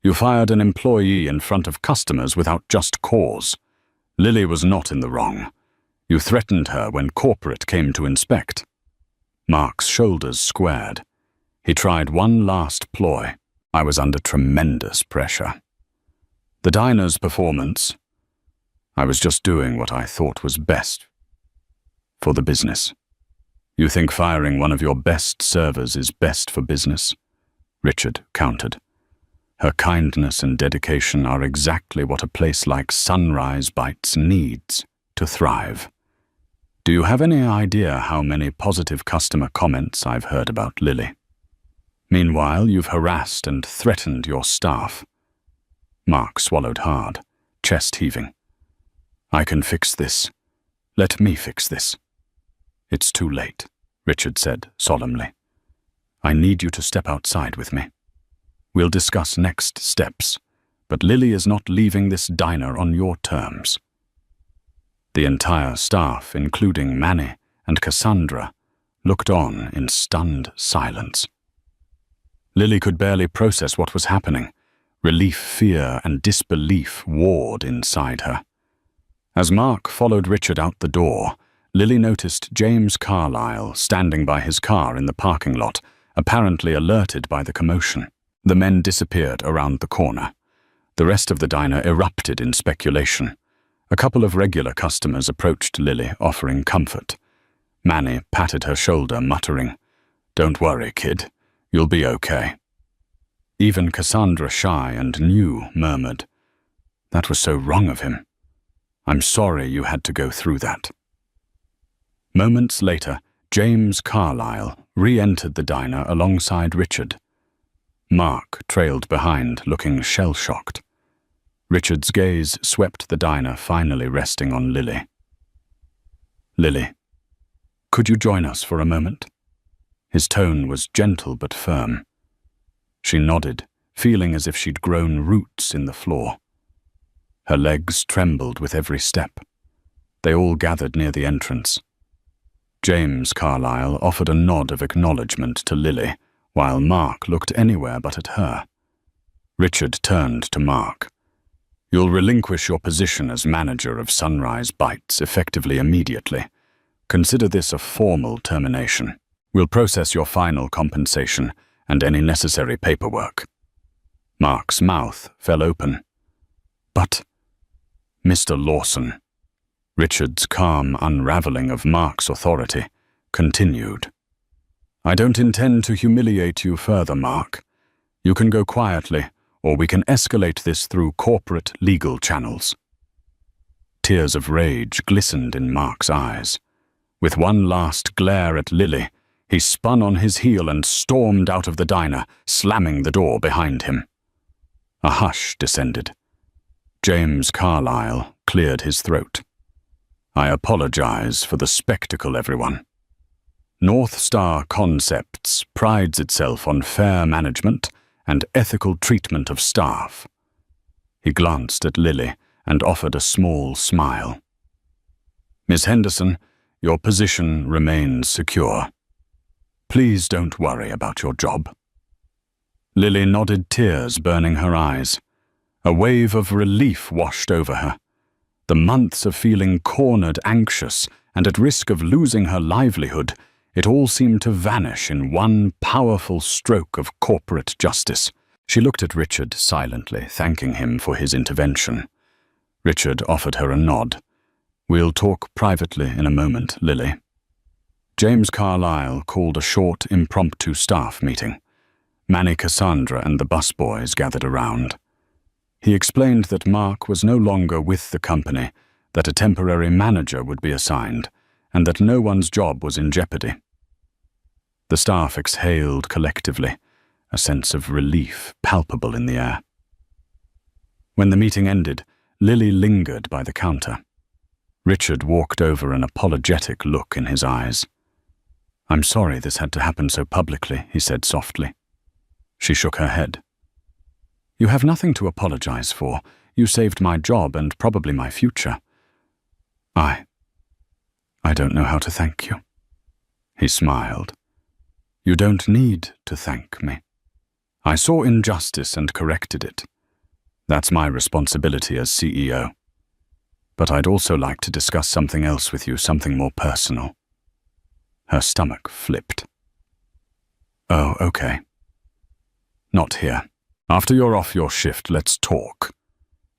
You fired an employee in front of customers without just cause. Lily was not in the wrong. You threatened her when corporate came to inspect." Mark's shoulders squared. He tried one last ploy. "I was under tremendous pressure. The diner's performance, I was just doing what I thought was best for the business." "You think firing one of your best servers is best for business?" Richard countered. "Her kindness and dedication are exactly what a place like Sunrise Bites needs to thrive. Do you have any idea how many positive customer comments I've heard about Lily? Meanwhile, you've harassed and threatened your staff." Mark swallowed hard, chest heaving. "I can fix this. Let me fix this." "It's too late," Richard said solemnly. "I need you to step outside with me. We'll discuss next steps, but Lily is not leaving this diner on your terms." The entire staff, including Manny and Cassandra, looked on in stunned silence. Lily could barely process what was happening. Relief, fear, and disbelief warred inside her. As Mark followed Richard out the door, Lily noticed James Carlyle standing by his car in the parking lot, apparently alerted by the commotion. The men disappeared around the corner. The rest of the diner erupted in speculation. A couple of regular customers approached Lily, offering comfort. Manny patted her shoulder, muttering, "Don't worry, kid. You'll be okay." Even Cassandra, shy and new, murmured, "That was so wrong of him. I'm sorry you had to go through that." Moments later, James Carlyle re-entered the diner alongside Richard. Mark trailed behind, looking shell-shocked. Richard's gaze swept the diner, finally resting on Lily. "Lily, could you join us for a moment?" His tone was gentle but firm. She nodded, feeling as if she'd grown roots in the floor. Her legs trembled with every step. They all gathered near the entrance. James Carlyle offered a nod of acknowledgement to Lily, while Mark looked anywhere but at her. Richard turned to Mark. "You'll relinquish your position as manager of Sunrise Bites effectively immediately. Consider this a formal termination. We'll process your final compensation and any necessary paperwork. Mark's mouth fell open. But, Mr. Lawson, Richard's calm unraveling of Mark's authority continued. I don't intend to humiliate you further, Mark. You can go quietly, or we can escalate this through corporate legal channels. Tears of rage glistened in Mark's eyes. With one last glare at Lily, he spun on his heel and stormed out of the diner, slamming the door behind him. A hush descended. James Carlyle cleared his throat. I apologize for the spectacle, everyone. North Star Concepts prides itself on fair management and ethical treatment of staff. He glanced at Lily and offered a small smile. Miss Henderson, your position remains secure. Please don't worry about your job. Lily nodded, tears burning her eyes. A wave of relief washed over her. The months of feeling cornered, anxious, and at risk of losing her livelihood, it all seemed to vanish in one powerful stroke of corporate justice. She looked at Richard silently, thanking him for his intervention. Richard offered her a nod. We'll talk privately in a moment, Lily. James Carlyle called a short, impromptu staff meeting. Manny, Cassandra, and the busboys gathered around. He explained that Mark was no longer with the company, that a temporary manager would be assigned, and that no one's job was in jeopardy. The staff exhaled collectively, a sense of relief palpable in the air. When the meeting ended, Lily lingered by the counter. Richard walked over, an apologetic look in his eyes. I'm sorry this had to happen so publicly, he said softly. She shook her head. You have nothing to apologize for. You saved my job and probably my future. I don't know how to thank you. He smiled. You don't need to thank me. I saw injustice and corrected it. That's my responsibility as CEO. But I'd also like to discuss something else with you, something more personal. Her stomach flipped. Oh, okay. Not here. After you're off your shift, let's talk.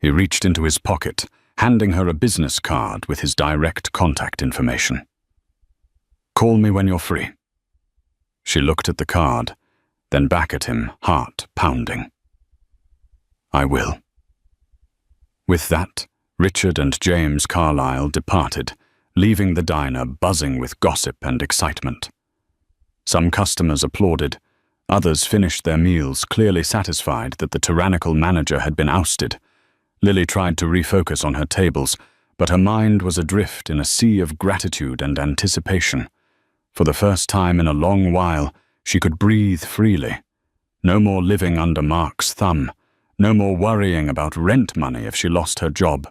He reached into his pocket, handing her a business card with his direct contact information. Call me when you're free. She looked at the card, then back at him, heart pounding. I will. With that, Richard and James Carlyle departed, leaving the diner buzzing with gossip and excitement. Some customers applauded. Others finished their meals, clearly satisfied that the tyrannical manager had been ousted. Lily tried to refocus on her tables, but her mind was adrift in a sea of gratitude and anticipation. For the first time in a long while, she could breathe freely. No more living under Mark's thumb. No more worrying about rent money if she lost her job.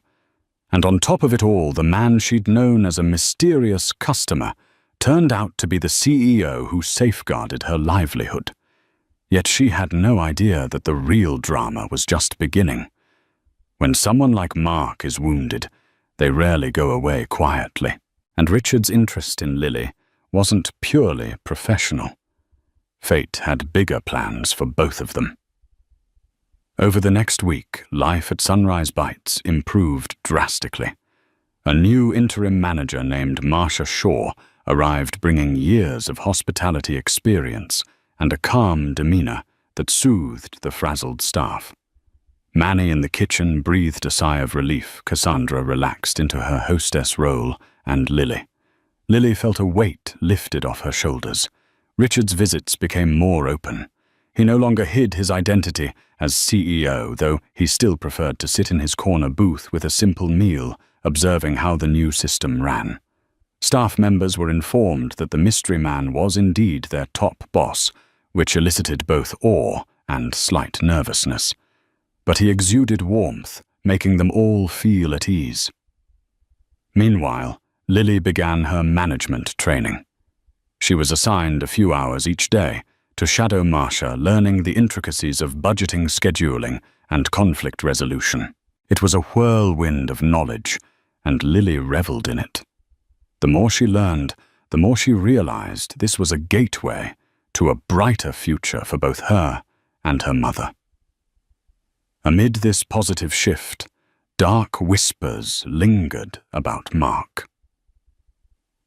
And on top of it all, the man she'd known as a mysterious customer turned out to be the CEO who safeguarded her livelihood. Yet she had no idea that the real drama was just beginning. When someone like Mark is wounded, they rarely go away quietly. And Richard's interest in Lily wasn't purely professional. Fate had bigger plans for both of them. Over the next week, life at Sunrise Bites improved drastically. A new interim manager named Marcia Shaw arrived, bringing years of hospitality experience and a calm demeanor that soothed the frazzled staff. Manny in the kitchen breathed a sigh of relief. Cassandra relaxed into her hostess role, and Lily. Lily felt a weight lifted off her shoulders. Richard's visits became more open. He no longer hid his identity as CEO, though he still preferred to sit in his corner booth with a simple meal, observing how the new system ran. Staff members were informed that the mystery man was indeed their top boss, which elicited both awe and slight nervousness. But he exuded warmth, making them all feel at ease. Meanwhile, Lily began her management training. She was assigned a few hours each day to shadow Marcia, learning the intricacies of budgeting, scheduling, and conflict resolution. It was a whirlwind of knowledge, and Lily reveled in it. The more she learned, the more she realized this was a gateway to a brighter future for both her and her mother. Amid this positive shift, dark whispers lingered about Mark.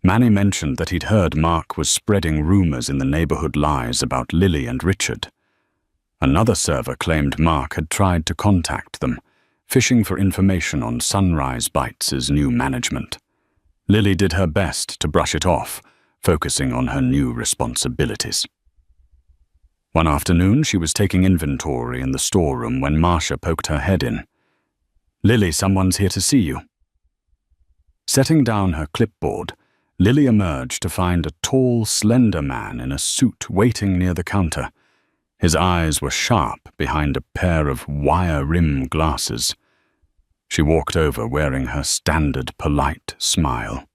Manny mentioned that he'd heard Mark was spreading rumors in the neighborhood lies about Lily and Richard. Another server claimed Mark had tried to contact them, fishing for information on Sunrise Bites' new management. Lily did her best to brush it off, focusing on her new responsibilities. One afternoon, she was taking inventory in the storeroom when Marcia poked her head in. "Lily, someone's here to see you." Setting down her clipboard, Lily emerged to find a tall, slender man in a suit waiting near the counter. His eyes were sharp behind a pair of wire-rim glasses. She walked over wearing her standard polite smile.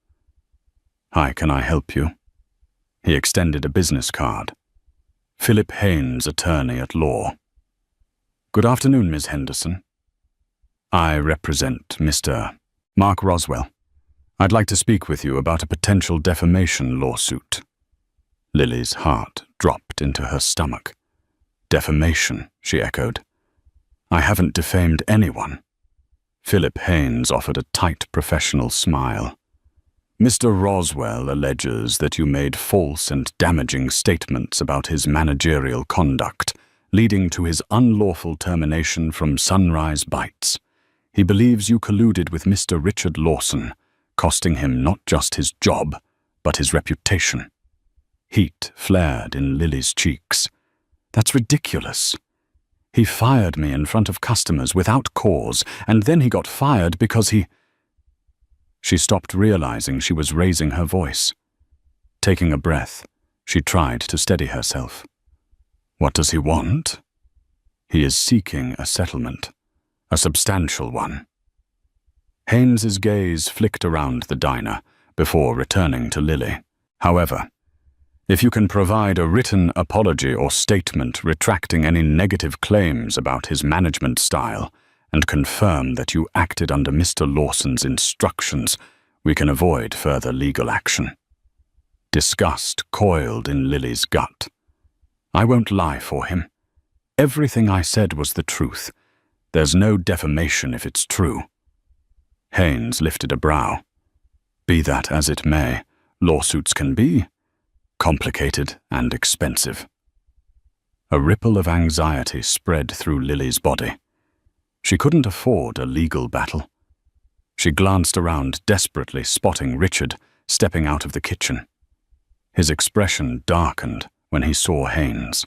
"Hi, can I help you?" He extended a business card. "Philip Haynes, attorney at law." "Good afternoon, Ms. Henderson. I represent Mr. Mark Roswell. I'd like to speak with you about a potential defamation lawsuit." Lily's heart dropped into her stomach. "Defamation," she echoed. "I haven't defamed anyone." Philip Haynes offered a tight professional smile. "Mr. Roswell alleges that you made false and damaging statements about his managerial conduct, leading to his unlawful termination from Sunrise Bites. He believes you colluded with Mr. Richard Lawson, costing him not just his job, but his reputation." Heat flared in Lily's cheeks. "That's ridiculous. He fired me in front of customers without cause, and then he got fired because he—" She stopped, realizing she was raising her voice. Taking a breath, she tried to steady herself. "What does he want?" "He is seeking a settlement, a substantial one." Haynes's gaze flicked around the diner before returning to Lily. "However, if you can provide a written apology or statement retracting any negative claims about his management style and confirm that you acted under Mr. Lawson's instructions, we can avoid further legal action." Disgust coiled in Lily's gut. "I won't lie for him. Everything I said was the truth. There's no defamation if it's true." Haynes lifted a brow. "Be that as it may, lawsuits can be complicated and expensive." A ripple of anxiety spread through Lily's body. She couldn't afford a legal battle. She glanced around desperately, spotting Richard stepping out of the kitchen. His expression darkened when he saw Haynes.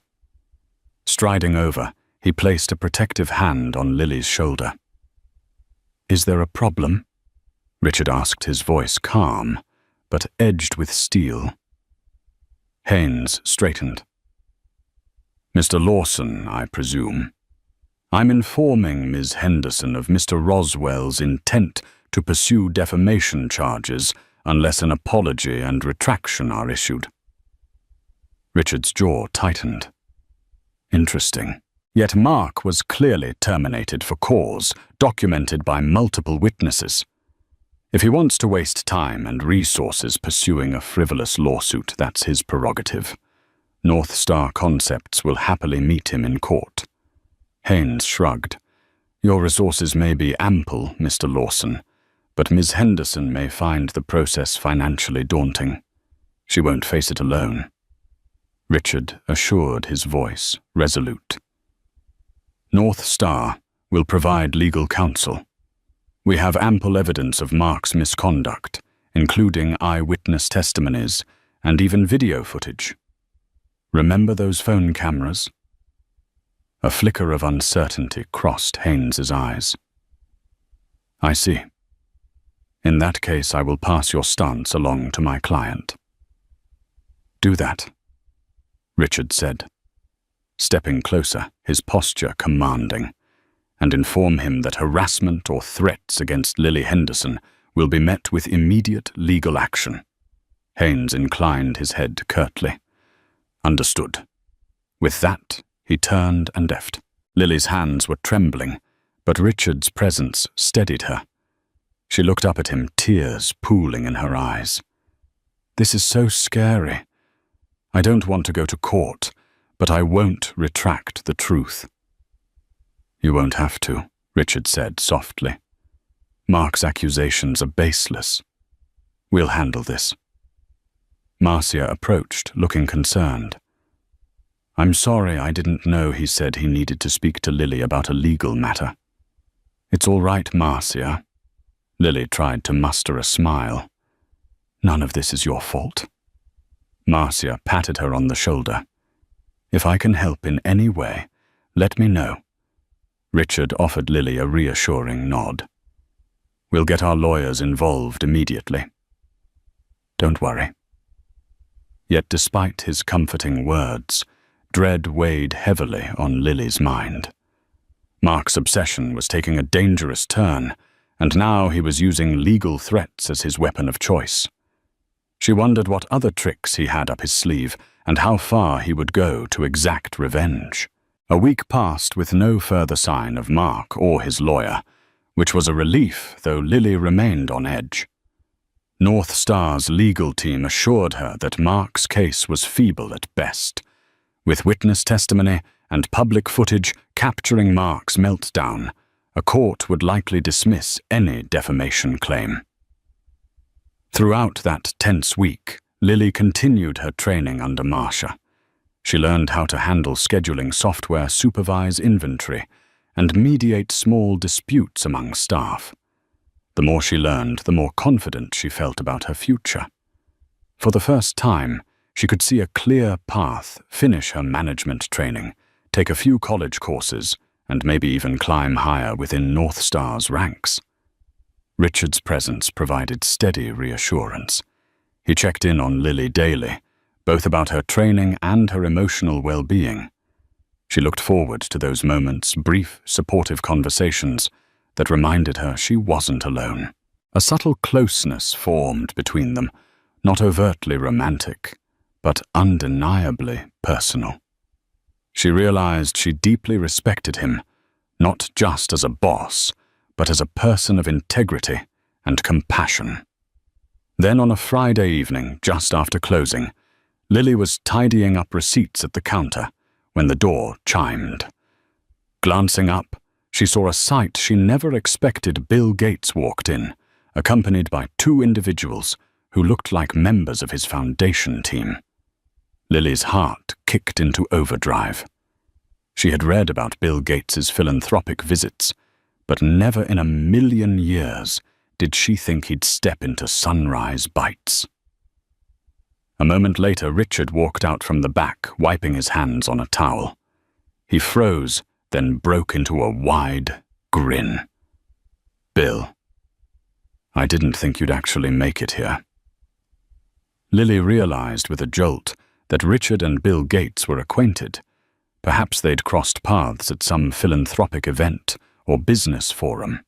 Striding over, he placed a protective hand on Lily's shoulder. "Is there a problem?" Richard asked, his voice calm, but edged with steel. Haynes straightened. "Mr. Lawson, I presume. I'm informing Ms. Henderson of Mr. Roswell's intent to pursue defamation charges unless an apology and retraction are issued." Richard's jaw tightened. Interesting. Yet Mark was clearly terminated for cause, documented by multiple witnesses. If he wants to waste time and resources pursuing a frivolous lawsuit, that's his prerogative. North Star Concepts will happily meet him in court. Haynes shrugged. "Your resources may be ample, Mr. Lawson, but Ms. Henderson may find the process financially daunting. She won't face it alone." Richard assured, his voice resolute. "North Star will provide legal counsel. We have ample evidence of Mark's misconduct, including eyewitness testimonies and even video footage. Remember those phone cameras?" A flicker of uncertainty crossed Haynes's eyes. "I see. In that case, I will pass your stance along to my client." "Do that," Richard said, stepping closer, his posture commanding, "and inform him that harassment or threats against Lily Henderson will be met with immediate legal action." Haynes inclined his head curtly. "Understood." With that, he turned and left. Lily's hands were trembling, but Richard's presence steadied her. She looked up at him, tears pooling in her eyes. "This is so scary. I don't want to go to court, but I won't retract the truth." "You won't have to," Richard said softly. "Mark's accusations are baseless. We'll handle this." Marcia approached, looking concerned. "I'm sorry, I didn't know he said he needed to speak to Lily about a legal matter." "It's all right, Marcia." Lily tried to muster a smile. "None of this is your fault." Marcia patted her on the shoulder. "If I can help in any way, let me know." Richard offered Lily a reassuring nod. "We'll get our lawyers involved immediately." "Don't worry." Yet despite his comforting words, dread weighed heavily on Lily's mind. Mark's obsession was taking a dangerous turn, and now he was using legal threats as his weapon of choice. She wondered what other tricks he had up his sleeve and how far he would go to exact revenge. A week passed with no further sign of Mark or his lawyer, which was a relief, though Lily remained on edge. North Star's legal team assured her that Mark's case was feeble at best. With witness testimony and public footage capturing Mark's meltdown, a court would likely dismiss any defamation claim. Throughout that tense week, Lily continued her training under Marcia. She learned how to handle scheduling software, supervise inventory, and mediate small disputes among staff. The more she learned, the more confident she felt about her future. For the first time, she could see a clear path, finish her management training, take a few college courses, and maybe even climb higher within North Star's ranks. Richard's presence provided steady reassurance. He checked in on Lily daily, both about her training and her emotional well-being. She looked forward to those moments, brief, supportive conversations that reminded her she wasn't alone. A subtle closeness formed between them, not overtly romantic, but undeniably personal. She realized she deeply respected him, not just as a boss, but as a person of integrity and compassion. Then on a Friday evening, just after closing, Lily was tidying up receipts at the counter when the door chimed. Glancing up, she saw a sight she never expected. Bill Gates walked in, accompanied by two individuals who looked like members of his foundation team. Lily's heart kicked into overdrive. She had read about Bill Gates's philanthropic visits, but never in a million years did she think he'd step into Sunrise Bites. A moment later, Richard walked out from the back, wiping his hands on a towel. He froze, then broke into a wide grin. "Bill, I didn't think you'd actually make it here." Lily realized with a jolt that Richard and Bill Gates were acquainted. Perhaps they'd crossed paths at some philanthropic event or business forum.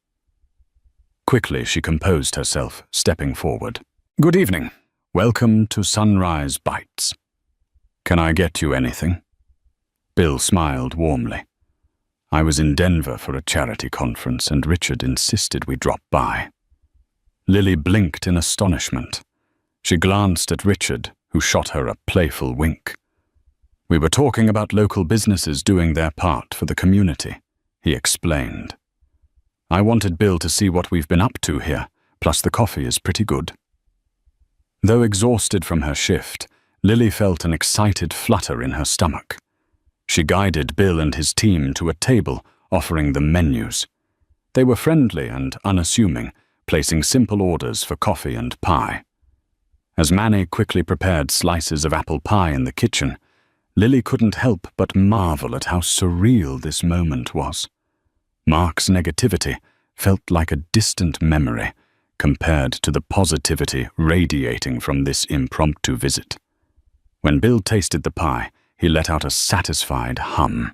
Quickly, she composed herself, stepping forward. "Good evening. Welcome to Sunrise Bites. Can I get you anything?" Bill smiled warmly. "I was in Denver for a charity conference, and Richard insisted we drop by." Lily blinked in astonishment. She glanced at Richard, who shot her a playful wink. "We were talking about local businesses doing their part for the community," he explained. "I wanted Bill to see what we've been up to here, plus the coffee is pretty good." Though exhausted from her shift, Lily felt an excited flutter in her stomach. She guided Bill and his team to a table, offering them menus. They were friendly and unassuming, placing simple orders for coffee and pie. As Manny quickly prepared slices of apple pie in the kitchen, Lily couldn't help but marvel at how surreal this moment was. Mark's negativity felt like a distant memory compared to the positivity radiating from this impromptu visit. When Bill tasted the pie, he let out a satisfied hum.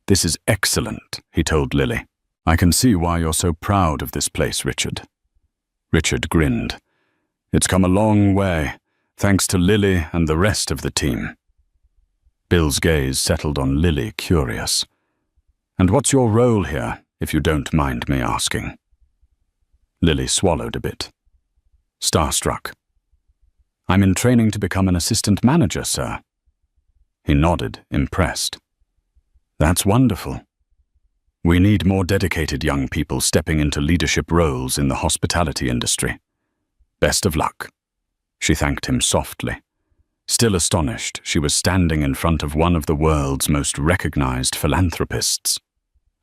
"This is excellent," he told Lily. "I can see why you're so proud of this place, Richard." Richard grinned. "It's come a long way, thanks to Lily and the rest of the team." Bill's gaze settled on Lily, curious. "And what's your role here, if you don't mind me asking?" Lily swallowed a bit. Starstruck. I'm in training to become an assistant manager, sir. He nodded, impressed. That's wonderful. We need more dedicated young people stepping into leadership roles in the hospitality industry. Best of luck. She thanked him softly. Still astonished, she was standing in front of one of the world's most recognized philanthropists.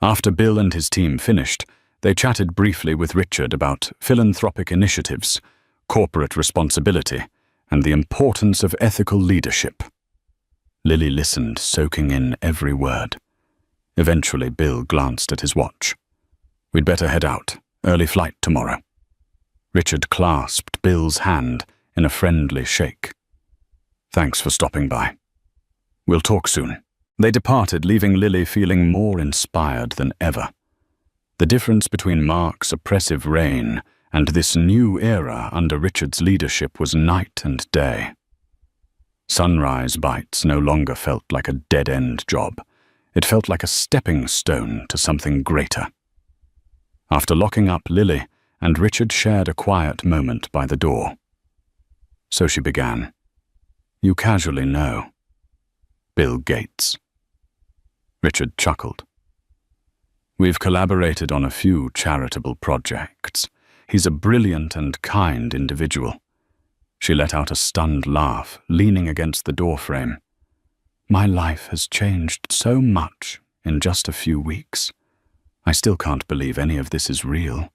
After Bill and his team finished, they chatted briefly with Richard about philanthropic initiatives, corporate responsibility, and the importance of ethical leadership. Lily listened, soaking in every word. Eventually, Bill glanced at his watch. We'd better head out. Early flight tomorrow. Richard clasped Bill's hand in a friendly shake. Thanks for stopping by. We'll talk soon. They departed, leaving Lily feeling more inspired than ever. The difference between Mark's oppressive reign and this new era under Richard's leadership was night and day. Sunrise Bites no longer felt like a dead-end job. It felt like a stepping stone to something greater. After locking up Lily, and Richard shared a quiet moment by the door. So she began. You casually know. Bill Gates. Richard chuckled. We've collaborated on a few charitable projects. He's a brilliant and kind individual. She let out a stunned laugh, leaning against the doorframe. My life has changed so much in just a few weeks. I still can't believe any of this is real.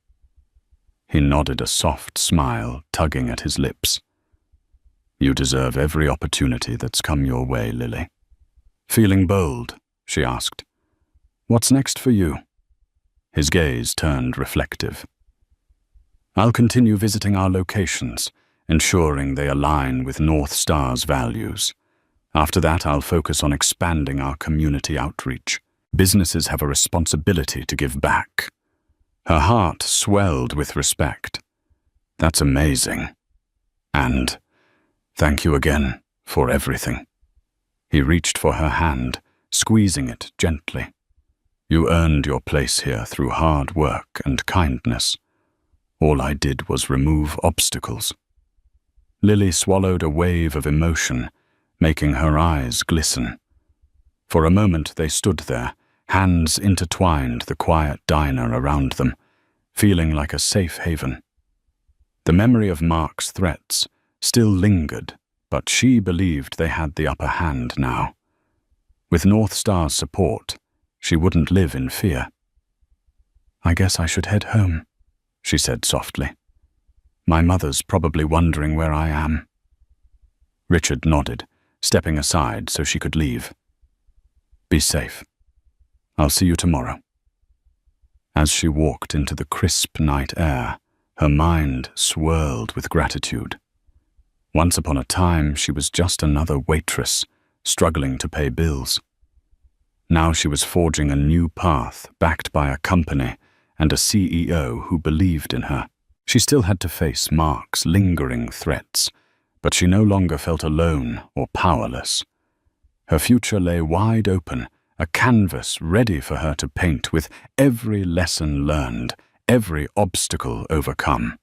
He nodded, a soft smile tugging at his lips. You deserve every opportunity that's come your way, Lily. Feeling bold? She asked. What's next for you? His gaze turned reflective. I'll continue visiting our locations, ensuring they align with North Star's values. After that, I'll focus on expanding our community outreach. Businesses have a responsibility to give back. Her heart swelled with respect. That's amazing. And thank you again for everything. He reached for her hand, squeezing it gently. You earned your place here through hard work and kindness. All I did was remove obstacles. Lily swallowed a wave of emotion, making her eyes glisten. For a moment they stood there, hands intertwined, the quiet diner around them, feeling like a safe haven. The memory of Mark's threats still lingered, but she believed they had the upper hand now. With North Star's support, she wouldn't live in fear. I guess I should head home, she said softly. My mother's probably wondering where I am. Richard nodded, stepping aside so she could leave. Be safe. I'll see you tomorrow. As she walked into the crisp night air, her mind swirled with gratitude. Once upon a time, she was just another waitress, struggling to pay bills. Now she was forging a new path, backed by a company and a CEO who believed in her. She still had to face Mark's lingering threats, but she no longer felt alone or powerless. Her future lay wide open, a canvas ready for her to paint with every lesson learned, every obstacle overcome.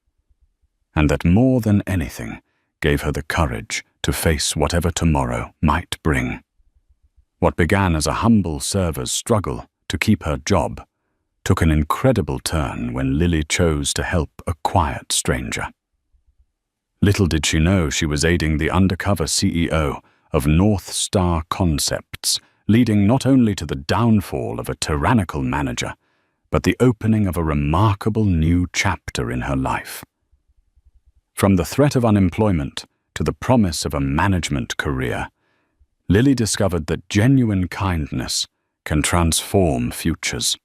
And that more than anything gave her the courage to face whatever tomorrow might bring. What began as a humble server's struggle to keep her job took an incredible turn when Lily chose to help a quiet stranger. Little did she know she was aiding the undercover CEO of North Star Concepts, leading not only to the downfall of a tyrannical manager, but the opening of a remarkable new chapter in her life. From the threat of unemployment to the promise of a management career, Lily discovered that genuine kindness can transform futures.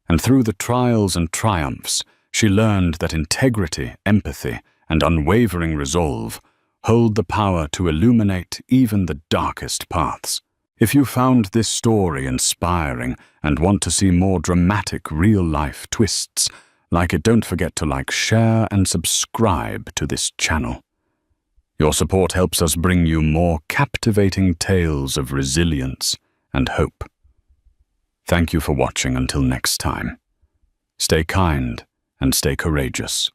And through the trials and triumphs, she learned that integrity, empathy, and unwavering resolve hold the power to illuminate even the darkest paths. If you found this story inspiring and want to see more dramatic real-life twists like it, don't forget to like, share, and subscribe to this channel. Your support helps us bring you more captivating tales of resilience and hope. Thank you for watching. Until next time. Stay kind and stay courageous.